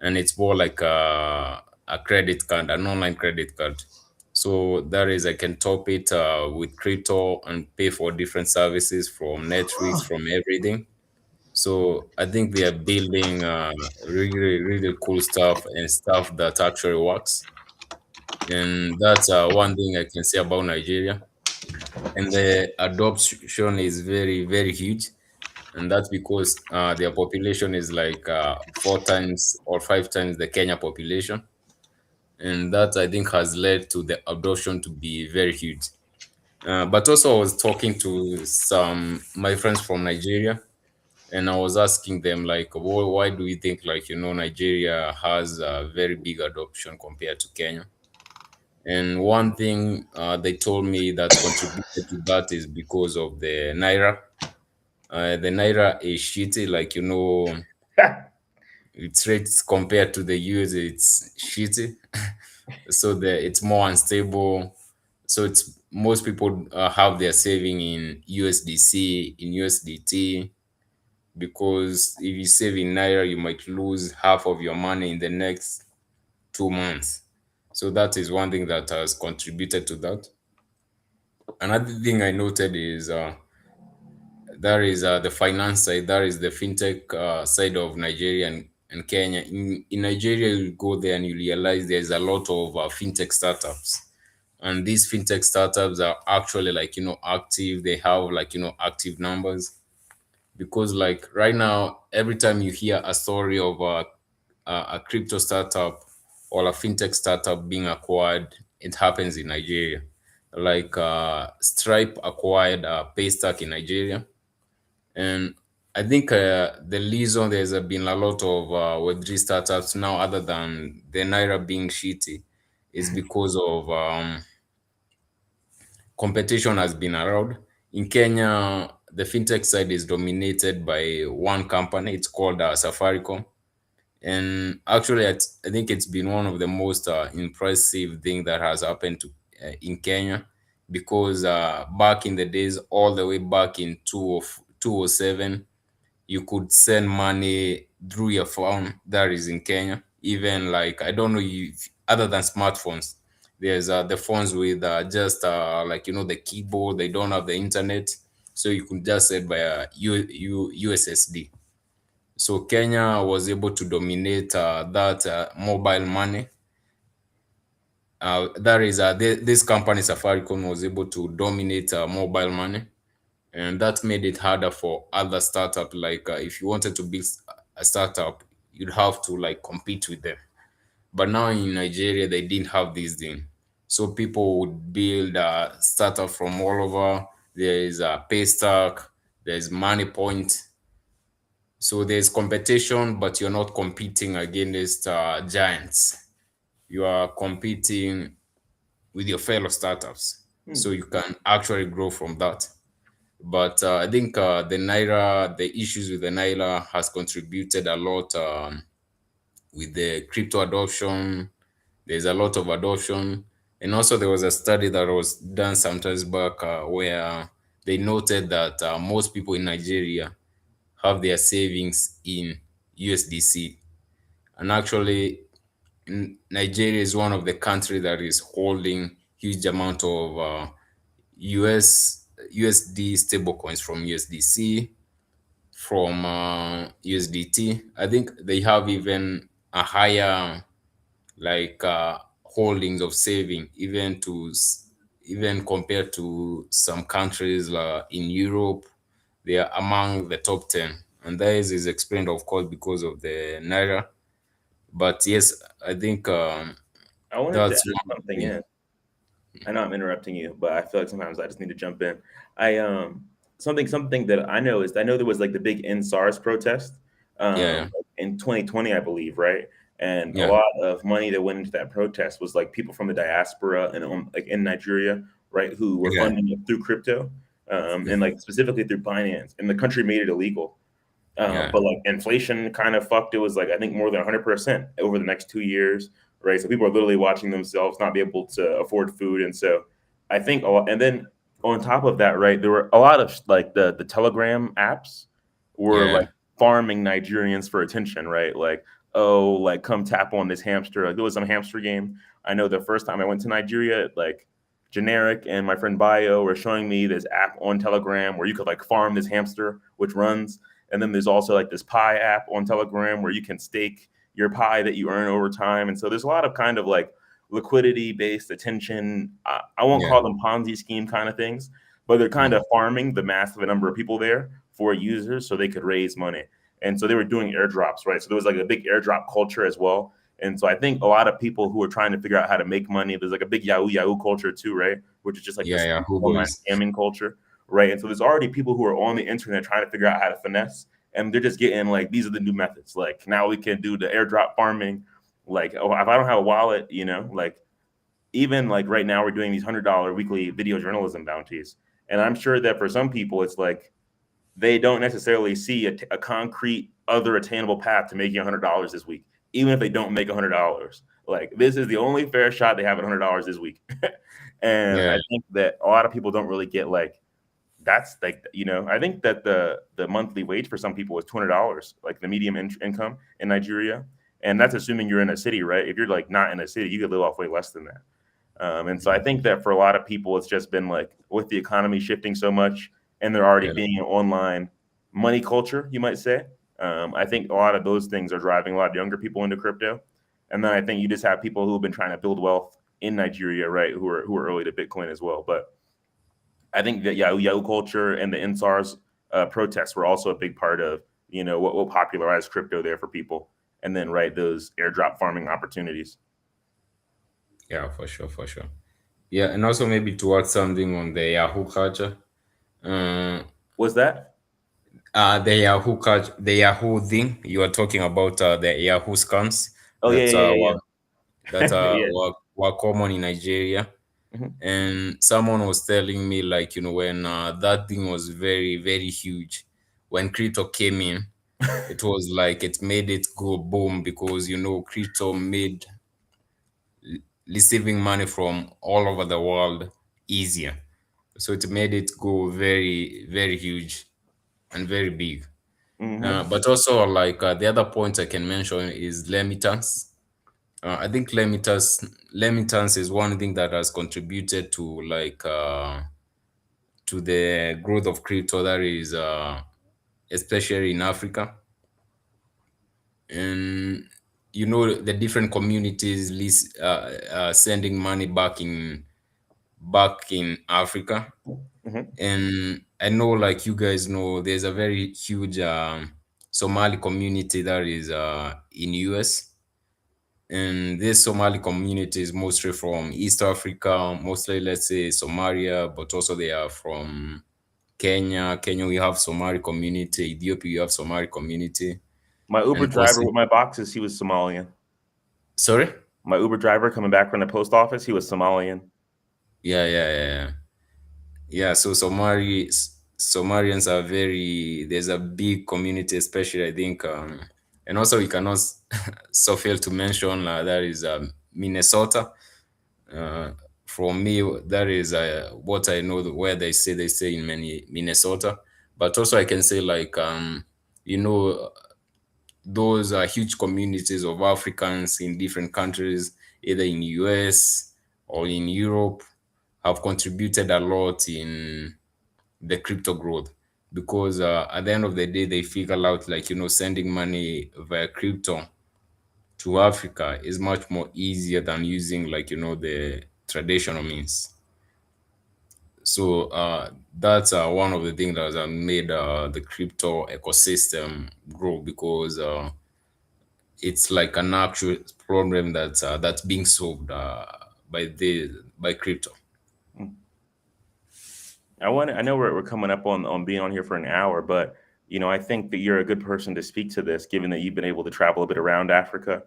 and it's more like a credit card, an online credit card. So that is, I can top it with crypto and pay for different services from Netflix, from everything. So I think they are building really, really cool stuff and stuff that actually works. And that's one thing I can say about Nigeria. And the adoption is very, very huge. And that's because their population is like 4 times or 5 times the Kenya population. And that I think has led to the adoption to be very huge. But also, I was talking to some my friends from Nigeria, and I was asking them like, why do you think like Nigeria has a very big adoption compared to Kenya? And one thing they told me that contributed to that is because of the naira. The naira is shitty, like its rates compared to the US, it's shitty. So it's more unstable. So it's most people have their saving in USDC, in USDT, because if you save in naira, you might lose half of your money in the next 2 months. So that is one thing that has contributed to that. Another thing I noted is there is the finance side, there is the fintech side of Nigeria and Kenya. In Nigeria, you go there and you realize there's a lot of fintech startups. And these fintech startups are actually like, active. They have like, active numbers. Because like right now, every time you hear a story of a crypto startup or a fintech startup being acquired, it happens in Nigeria. Like Stripe acquired Paystack in Nigeria, and I think the reason there's been a lot of Web3 startups now, other than the Naira being shitty, is because of competition has been around. In Kenya, the fintech side is dominated by one company. It's called Safaricom. And actually, I think it's been one of the most impressive thing that has happened in Kenya, because back in the days, all the way back in 2007, you could send money through your phone that is in Kenya. Even like, I don't know, if other than smartphones, there's the phones with just like, the keyboard, they don't have the internet. So you could just send by a USSD. So Kenya was able to dominate that mobile money. This company Safaricom was able to dominate mobile money, and that made it harder for other startup. Like if you wanted to build a startup, you'd have to like compete with them. But now in Nigeria, they didn't have this thing, so people would build a startup from all over. There is a Paystack, there's Money Point. So there's competition, but you're not competing against giants. You are competing with your fellow startups, Hmm. so you can actually grow from that. But I think the issues with the naira has contributed a lot with the crypto adoption. There's a lot of adoption, and also there was a study that was done sometimes back where they noted that most people in Nigeria have their savings in USDC, and actually, Nigeria is one of the country that is holding huge amount of USD stablecoins from USDC, from USDT. I think they have even a higher like holdings of saving, even compared to some countries in Europe. They are among the top 10, and that is explained, of course, because of the naira. But yes, I think I wanted to that's add one something thing. in. I know I'm interrupting you, but I feel like sometimes I just need to jump in. I something that I know is I know there was like the big NSARS protest Yeah, in 2020, I believe, right? And a yeah, lot of money that went into that protest was like people from the diaspora and like in Nigeria, right, who were yeah, funding it through crypto, yeah, and like specifically through Binance, and the country made it illegal. yeah, But like inflation kind of fucked. It was like I think more than 100% over the next 2 years, right? So people are literally watching themselves not be able to afford food, and so I think, and then on top of that, right, there were a lot of like the Telegram apps were like yeah, farming Nigerians for attention, right? Like, oh, like come tap on this hamster. Like there was some hamster game. I know the first time I went to Nigeria, like generic and my friend Bio were showing me this app on Telegram where you could like farm this hamster, which runs. And then there's also like this pie app on Telegram where you can stake your pie that you earn over time. And so there's a lot of kind of like liquidity based attention. I won't yeah, call them Ponzi scheme kind of things, but they're kind mm, of farming the massive number of people there for users so they could raise money. And so they were doing airdrops, right? So there was like a big airdrop culture as well. And so I think a lot of people who are trying to figure out how to make money, there's like a big Yahoo culture too, right? Which is just like yeah, this yeah. Who online boys? scamming culture, right? And so there's already people who are on the internet trying to figure out how to finesse, and they're just getting like these are the new methods. Like now we can do the airdrop farming. Like oh, if I don't have a wallet, like even like right now we're doing these $100 weekly video journalism bounties, and I'm sure that for some people it's like they don't necessarily see a concrete other attainable path to making $100 this week, even if they don't make $100. Like this is the only fair shot they have at $100 this week. And Yeah, I think that a lot of people don't really get like that's like I think that the monthly wage for some people is $200, like the medium income in Nigeria, and that's assuming you're in a city, right? If you're like not in a city, you could live off way less than that. And so I think that for a lot of people, it's just been like with the economy shifting so much and there already yeah, being an online money culture, you might say. I think a lot of those things are driving a lot of younger people into crypto. And then I think you just have people who've been trying to build wealth in Nigeria, right? Who are early to Bitcoin as well. But I think that Yahoo culture and the INSARS protests were also a big part of what popularized crypto there for people, and then right those airdrop farming opportunities. yeah, for sure, for sure. Yeah, and also maybe to add something on the Yahoo culture. Uh, Was that? the Yahoo culture, the Yahoo thing you are talking about, the Yahoo scams Oh yeah, that yeah, yeah, yeah. were common in Nigeria. Mhm. And someone was telling me, like, when that thing was very, very huge, when crypto came in, it was like it made it go boom because crypto made receiving money from all over the world easier. So it made it go very, very huge and very big. Hmm. But also, like, the other point I can mention is remittance. I think remittance is one thing that has contributed to, like, to the growth of crypto. That is, especially in Africa, and the different communities sending money back in Africa. Hmm. And I know, like you guys know, there's a very huge Somali community that is in US. And this Somali community is mostly from East Africa, mostly, let's say, Somalia, but also they are from Kenya. Kenya, we have Somali community. Ethiopia, we have Somali community. My Uber And driver with my boxes, he was Somalian. sorry? My Uber driver coming back from the post office, he was Somalian. Yeah, yeah, yeah, yeah. Yeah, so Somalians are very, there's a big community, especially, I think, and also we cannot so fail to mention that is Minnesota. Uh, from me, that is what I know, where they say in many Minnesota. But also I can say, like, you know, those are huge communities of Africans in different countries, either in US or in Europe, have contributed a lot in the crypto growth because at the end of the day they figure out, like, sending money via crypto to Africa is much more easier than using, like, the traditional means. So that's one of the things that has made the crypto ecosystem grow because it's like an actual problem that's being solved by crypto. I know we're coming up on being on here for an hour, but I think that you're a good person to speak to this, given that you've been able to travel a bit around Africa.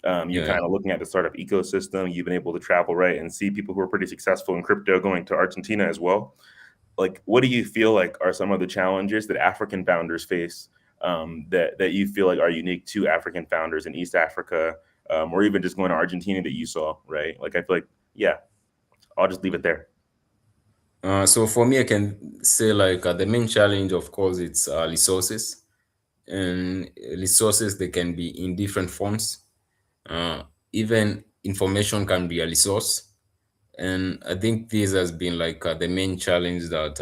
You're Yeah. kind of looking at the startup ecosystem. You've been able to travel, right, and see people who are pretty successful in crypto going to Argentina as well. Like, what do you feel like are some of the challenges that African founders face, that you feel like are unique to African founders in East Africa, or even just going to Argentina that you saw, right? Like, I feel like, yeah, I'll just leave it there. So for me, I can say, like, the main challenge, of course, it's resources, and resources, they can be in different forms. Uh, Even information can be a resource, and I think this has been, like, the main challenge that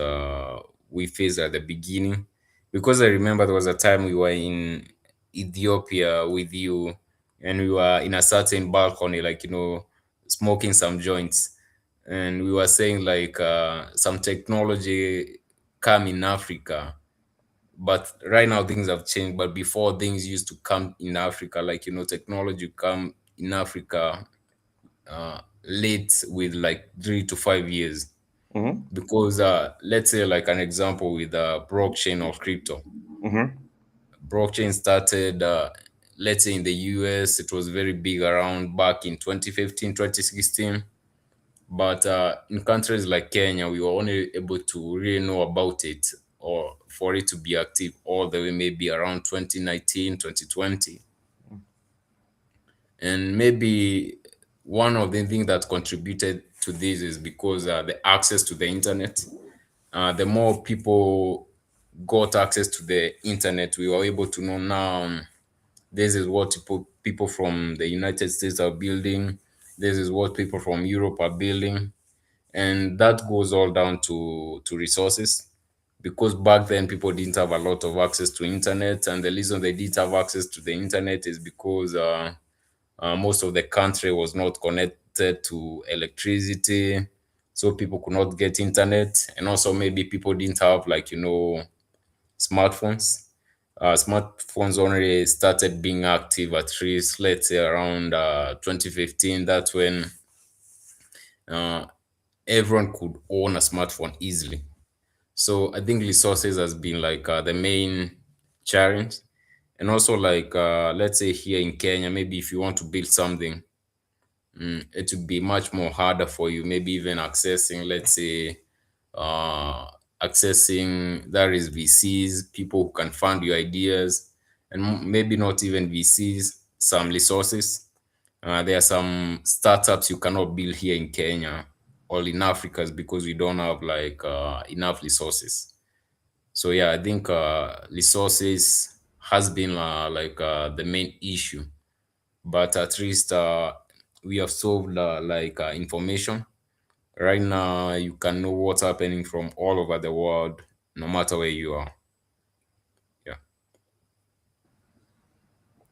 we faced at the beginning, because I remember there was a time we were in Ethiopia with you, and we were in a certain balcony, like, smoking some joints, and we were saying, like, some technology come in Africa, but right now things have changed. But before, things used to come in Africa, like, technology come in Africa late with like 3 to 5 years, Hmm. because let's say, like, an example with blockchain or crypto. Hmm. Blockchain started, let's say, in the US. It was very big around back in 2015, 2016. But in countries like Kenya, we were only able to really know about it or for it to be active all the way maybe around 2019, 2020. And maybe one of the things that contributed to this is because the access to the internet. The more people got access to the internet, we were able to know now, this is what people from the United States are building. This is what people from Europe are building. And that goes all down to resources, because back then people didn't have a lot of access to internet, and the reason they didn't have access to the internet is because most of the country was not connected to electricity, so people could not get internet. And also maybe people didn't have, like, smartphones. Smartphones only started being active at least, let's say, around 2015. That's when uh, everyone could own a smartphone easily. So I think resources has been like the main challenge. And also, like, let's say here in Kenya, maybe if you want to build something, it would be much more harder for you, maybe even accessing, let's say, uh, accessing, there is VCs, people who can fund your ideas, and maybe not even VCs, some resources. There are some startups you cannot build here in Kenya or in Africa because we don't have like enough resources. So yeah, I think resources has been the main issue, but at least we have solved information. Right now, you can know what's happening from all over the world, no matter where you are. Yeah.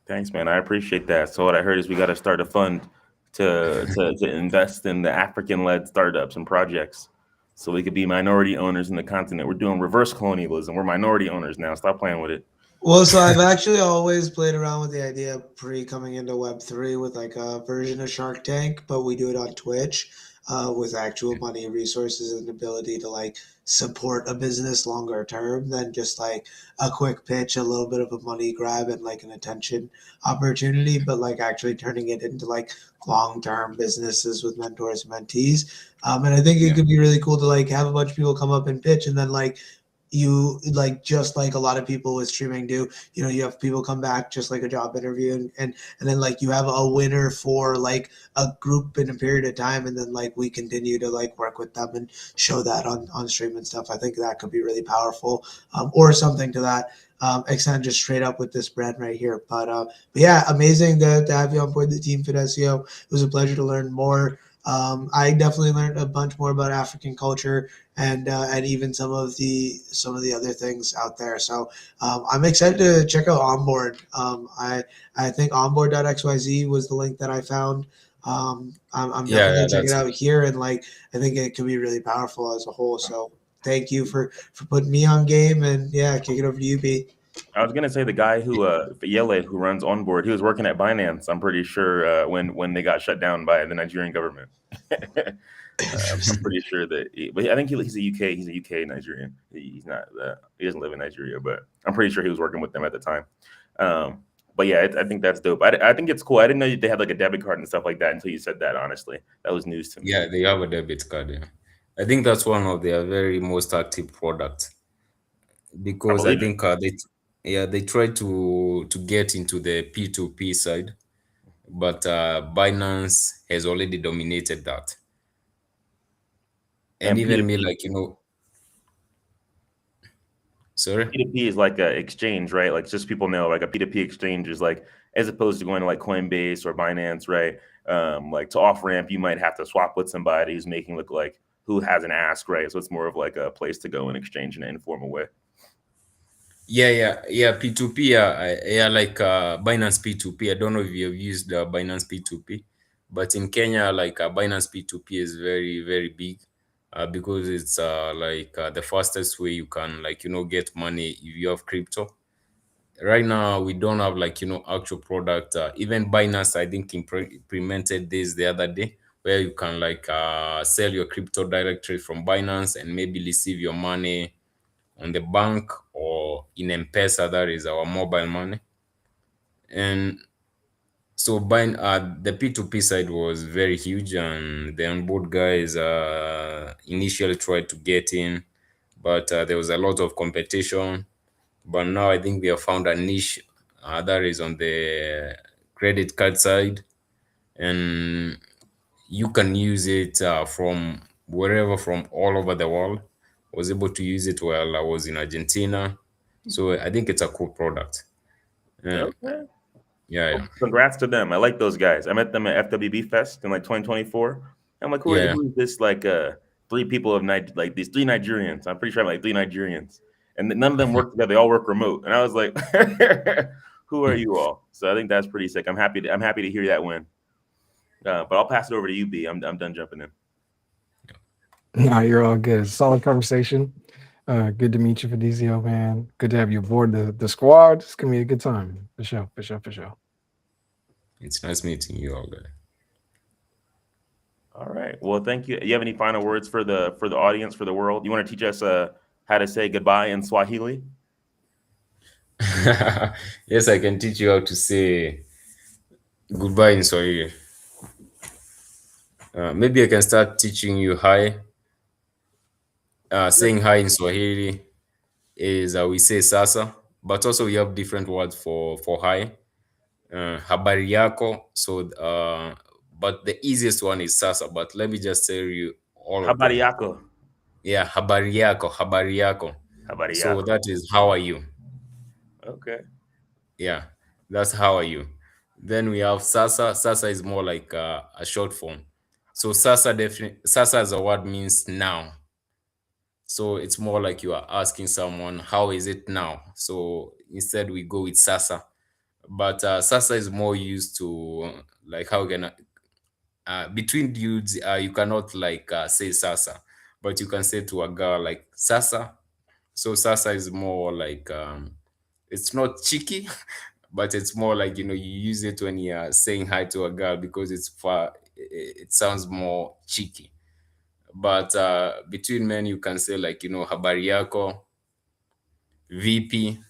Thanks, man. I appreciate that. So what I heard is we got to start a fund to invest in the African-led startups and projects, so we could be minority owners in the continent. We're doing reverse colonialism. We're minority owners now. Stop playing with it. Well, so I've actually always played around with the idea pre coming into Web3 with like a version of Shark Tank, but we do it on Twitch with actual money, resources, and ability to like support a business longer term than just like a quick pitch, a little bit of a money grab, and like an attention opportunity, but like actually turning it into like long term businesses with mentors and mentees. And I think it Yeah. could be really cool to like have a bunch of people come up and pitch, and then like you like just like a lot of people with streaming do, you know, you have people come back just like a job interview, and then like you have a winner for like a group in a period of time, and then like we continue to like work with them and show that on stream and stuff. I think that could be really powerful, or something to that extent, just straight up with this brand right here. But yeah, amazing to have you on board the team, Fidesio. It was a pleasure to learn more. I definitely learned a bunch more about African culture and even some of the other things out there. So I'm excited to check out Onboard. I think onboard.xyz was the link that I found. I'm Yeah, definitely yeah, gonna check it that's out it. here, and like I think it can be really powerful as a whole. So thank you for putting me on game, and yeah, kick it over to you, Pete. I was gonna say the guy who Yele, who runs Onboard, he was working at Binance. I'm pretty sure when they got shut down by the Nigerian government. I'm pretty sure that, but I think he's a UK. He's a UK Nigerian. He's not. He doesn't live in Nigeria, but I'm pretty sure he was working with them at the time. But yeah, I think that's dope. I think it's cool. I didn't know they had like a debit card and stuff like that until you said that. Honestly, that was news to me. Yeah, they have a debit card. Yeah. I think that's one of their very most active products, I because I believe it. think yeah, they try to get into the P2P side, but Binance has already dominated that. And And even me, P2P, like, sorry. P2P is like a exchange, right? Like just people know, like a P2P exchange is like, as opposed to going to like Coinbase or Binance, right? Like to off ramp, you might have to swap with somebody who's making look like who has an ask, right? So it's more of like a place to go and exchange in an informal way. Yeah, yeah, yeah. P2P, yeah, yeah, like Binance P2P. I don't know if you have used Binance P2P, but in Kenya, like Binance P2P is very, very big, because it's the fastest way you can, like, get money if you have crypto. Right now, we don't have, like, actual product. Even Binance, I think, implemented this the other day, where you can like sell your crypto directly from Binance and maybe receive your money on the bank or in M-Pesa, that is our mobile money. And so buying the P2P side was very huge, and the onboard guys initially tried to get in, but there was a lot of competition. But now I think we have found a niche that is on the credit card side, and you can use it from wherever, from all over the world. Was able to use it while I was in Argentina, so I think it's a cool product. Yeah, Okay. yeah, Well, yeah, congrats to them. I like those guys. I met them at FWB Fest in like 2024. I'm like, yeah. who is this? Like, three people of like these three Nigerians. I'm pretty sure I'm like three Nigerians, and none of them work together. They all work remote. And I was like, who are you all? So I think that's pretty sick. I'm happy to hear that win. But I'll pass it over to you, B. I'm done jumping in. Nah, you're all good. Solid conversation. Good to meet you, Fidesio, man. Good to have you aboard the squad. It's gonna be a good time. For sure, for sure, for sure. It's nice meeting you all, All right. Well, thank you. You have any final words for the audience, for the world? You want to teach us how to say goodbye in Swahili? guys. Yes, I can teach you how to say goodbye in Swahili. Maybe I can start teaching you hi. Saying hi in Swahili is we say sasa, but also we have different words for hi. Habari yako. So, but the easiest one is sasa. But let me just tell you all of Habari them. yako. Yeah, habari yako, habari yako. Habari So yako. that is how are you? Okay. Yeah, that's how are you. Then we have sasa. Sasa is more like a short form. So sasa as a word means now. So it's more like you are asking someone, how is it now? So instead we go with sasa. But sasa is more used to like how can between dudes you cannot like say sasa, but you can say to a girl like sasa. So sasa is more like it's not cheeky, but it's more like you use it when you're saying hi to a girl because it's far. It sounds more cheeky. But between men, you can say like habari yako, VP.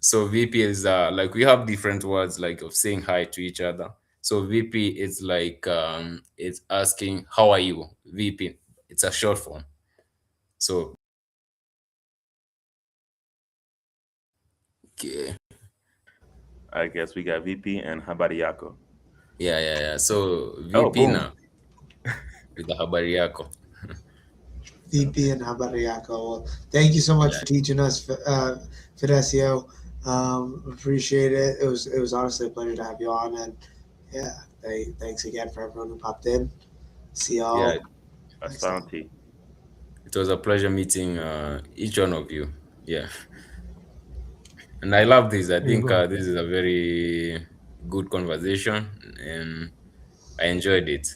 So VP is like we have different words like of saying hi to each other. So VP is like it's asking how are you, VP. It's a short form. So okay. I guess we got VP and habari yako. Yeah, yeah, yeah. So Oh, VP boom. na with the habari yako. VP and Habariako. Well, thank you so much Yeah. for teaching us, Fidesio. Appreciate it. It was honestly a pleasure to have you on, and yeah, thanks again for everyone who popped in. See Yeah, y'all next time. Asante. it was a pleasure meeting each one of you. Yeah. And I love this. I There you think go. this is a very good conversation and I enjoyed it.